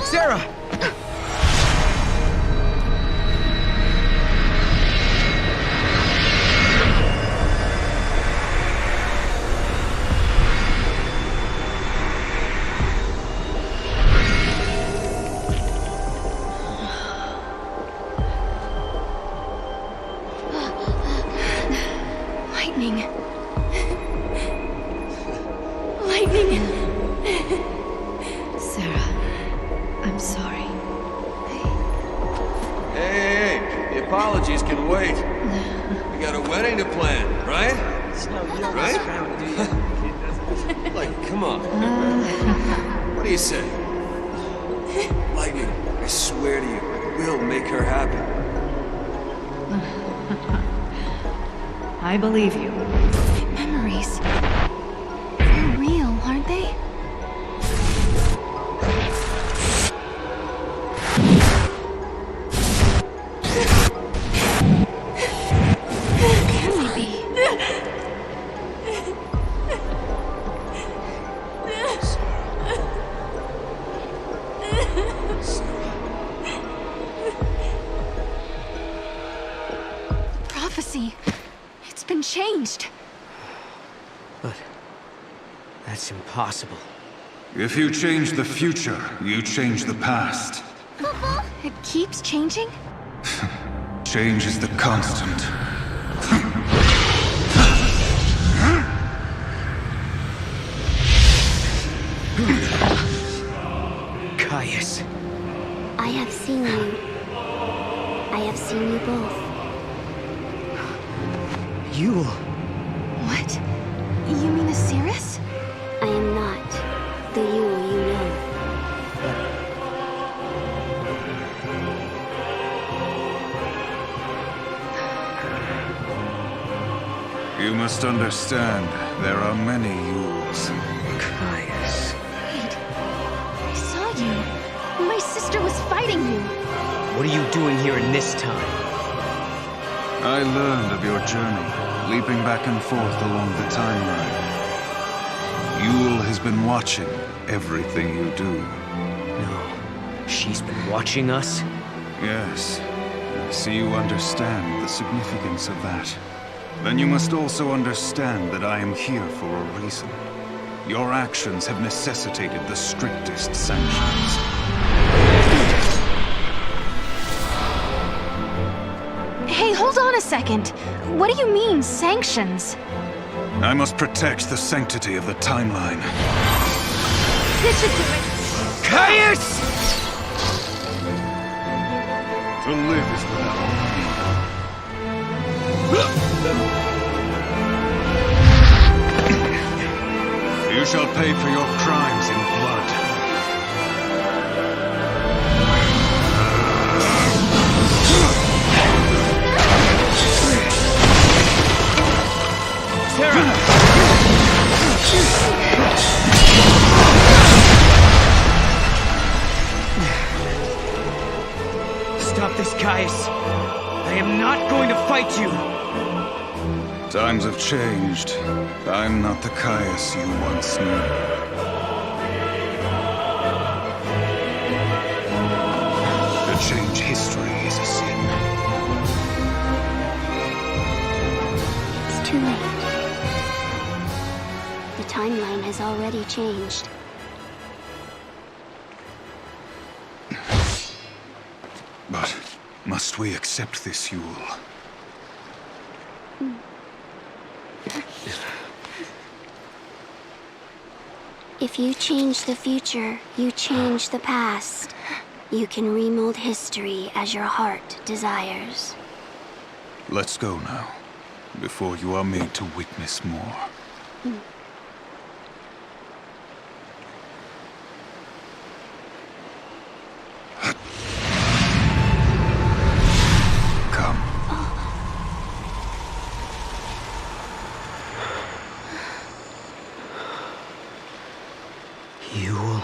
Sarah! Lightning. Lightning. Sarah, I'm sorry. Hey, the apologies can wait. We got a wedding to plan, right? Right? Like, come on. What do you say? Lightning, I swear to you, I will make her happy. I believe you. Memories. They're real, aren't they? Can they be? The prophecy. It's been changed. But that's impossible. If you change the future, you change the past. It keeps changing? Change is the constant. Caius. I have seen you. I have seen you both. Yule. What? You mean Asiris? I am not the Yule you know. You must understand, there are many Yules. Caius. Wait. I saw you. My sister was fighting you. What are you doing here in this time? I learned of your journey, leaping back and forth along the timeline. Yule has been watching everything you do. No. She's been watching us? Yes. I see you understand the significance of that. Then you must also understand that I am here for a reason. Your actions have necessitated the strictest sanctions. Hey, hold on a second. What do you mean, sanctions? I must protect the sanctity of the timeline. This should do it. Caius! To live is without You shall pay for your crimes in blood. Sarah! Stop this, Caius. I am not going to fight you. Times have changed. I'm not the Caius you once knew. To change history is a sin. It's too late. The timeline has already changed. But must we accept this, Yule? If you change the future, you change the past. You can remold history as your heart desires. Let's go now, before you are made to witness more. Yule.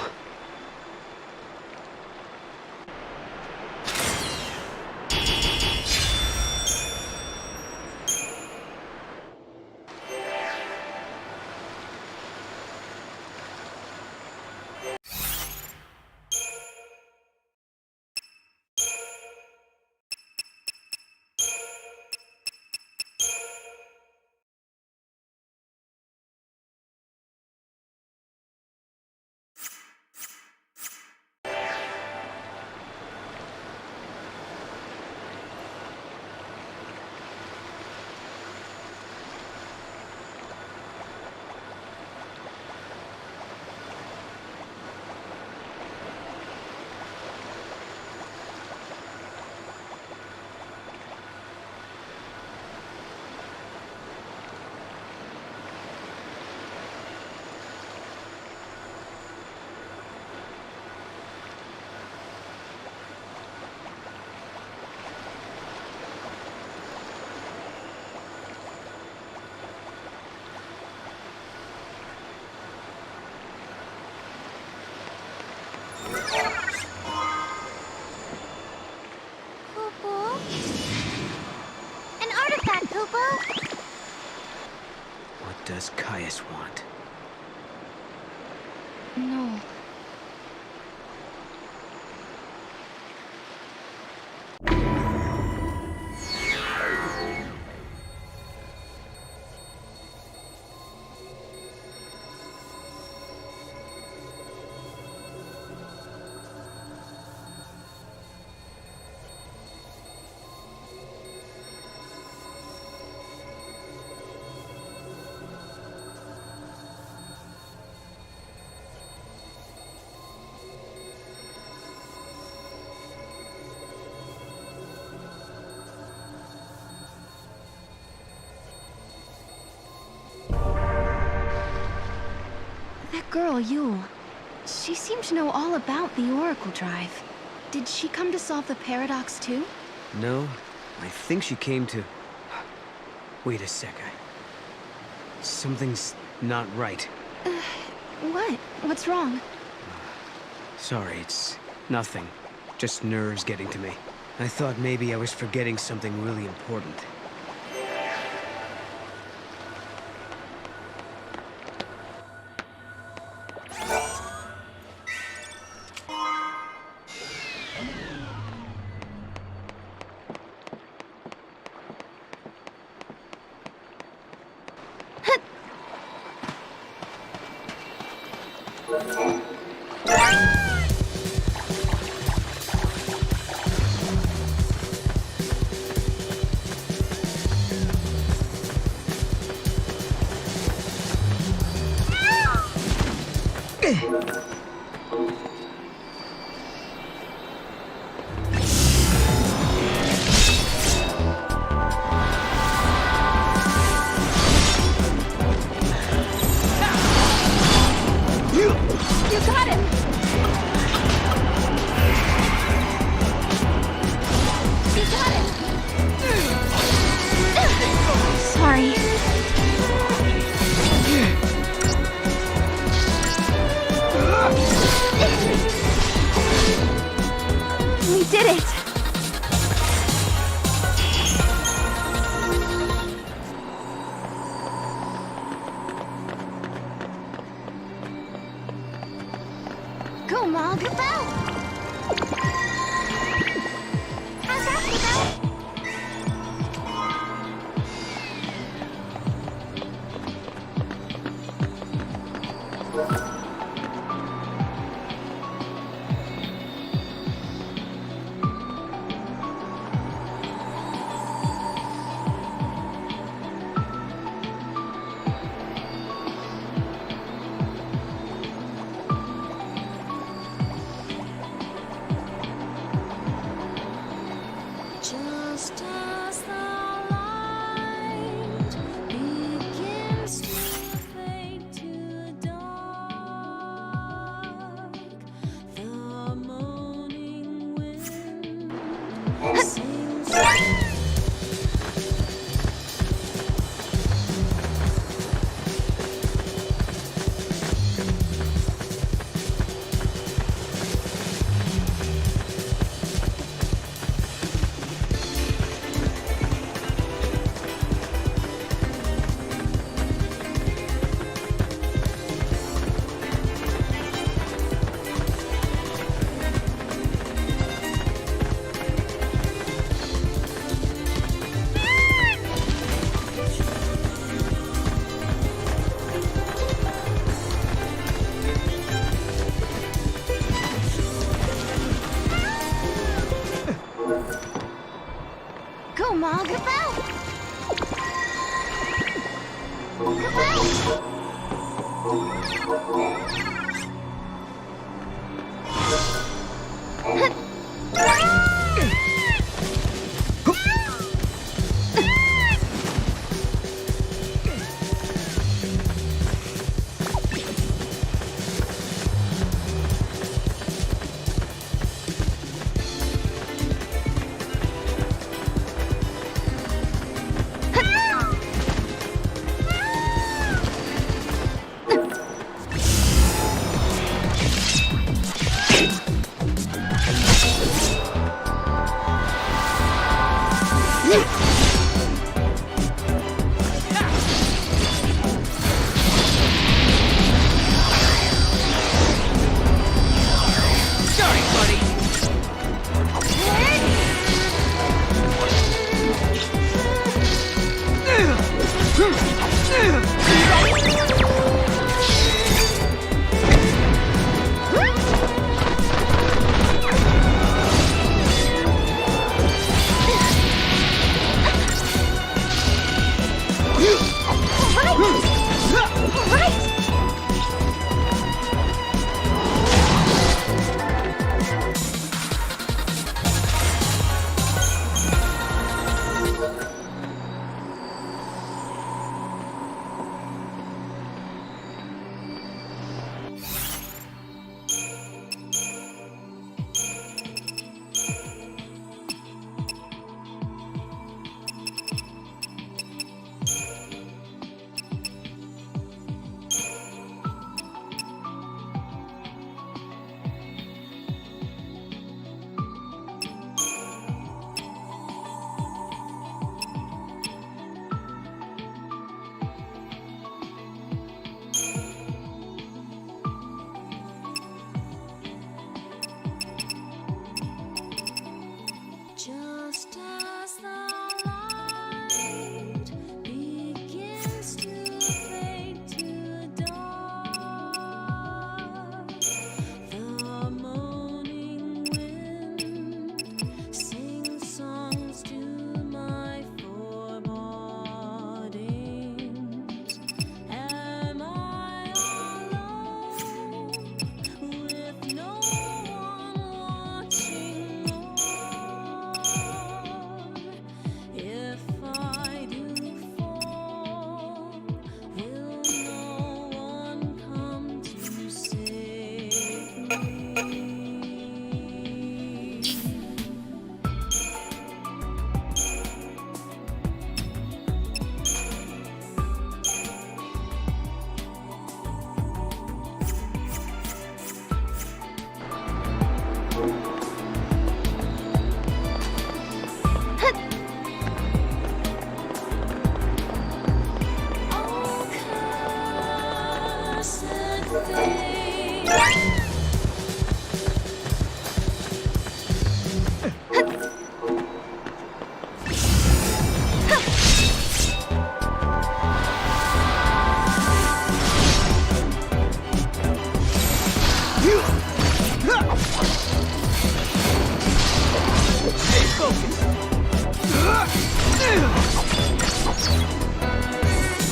An artifact, Kupo! What does Caius want? No. girl, Yule. She seemed to know all about the Oracle Drive. Did she come to solve the paradox too? No, I think she came to... Wait a sec, something's not right. What? What's wrong? Sorry, it's nothing. Just nerves getting to me. I thought maybe I was forgetting something really important. You got him! You got him! Sorry. We did it! Go, Mog, about! How's that, Just as the light begins to fade to dark, the moaning wind sings. Go, Mog, about!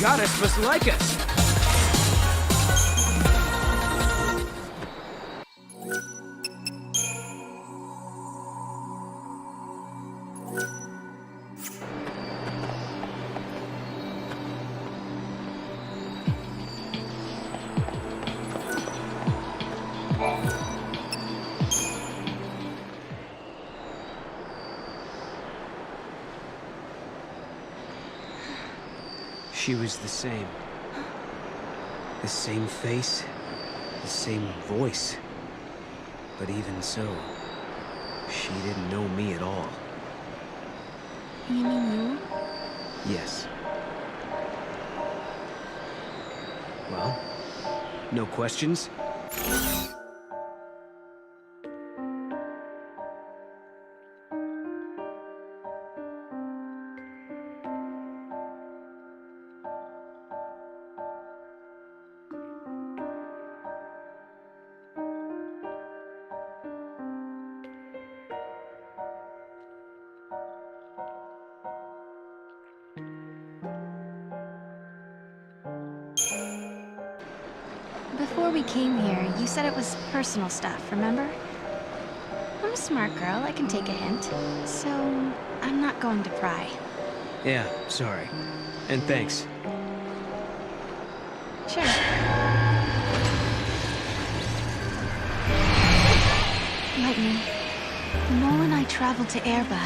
Goddess must like us. She was the same. The same face, the same voice. But even so, she didn't know me at all. You mean you? Yes. Well, no questions? Before we came here, you said it was personal stuff, remember? I'm a smart girl, I can take a hint. So, I'm not going to pry. Yeah, sorry. And thanks. Sure. Lightning, Noel and I traveled to Erba.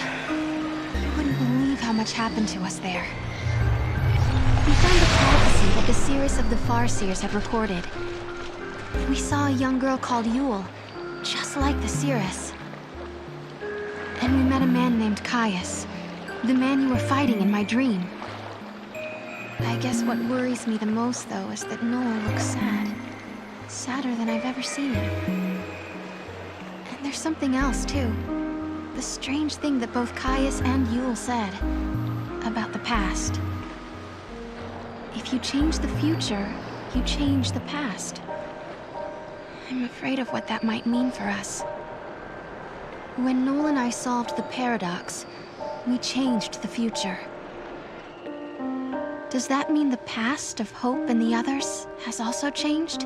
You wouldn't believe how much happened to us there. We found a prophecy that the seers of the Farseers have recorded. We saw a young girl called Yule, just like the Seeress. And we met a man named Caius, the man you were fighting in my dream. I guess what worries me the most, though, is that Noel looks sad. Sadder than I've ever seen him. And there's something else, too. The strange thing that both Caius and Yule said about the past. If you change the future, you change the past. I'm afraid of what that might mean for us. When Noel and I solved the paradox, we changed the future. Does that mean the past of Hope and the others has also changed?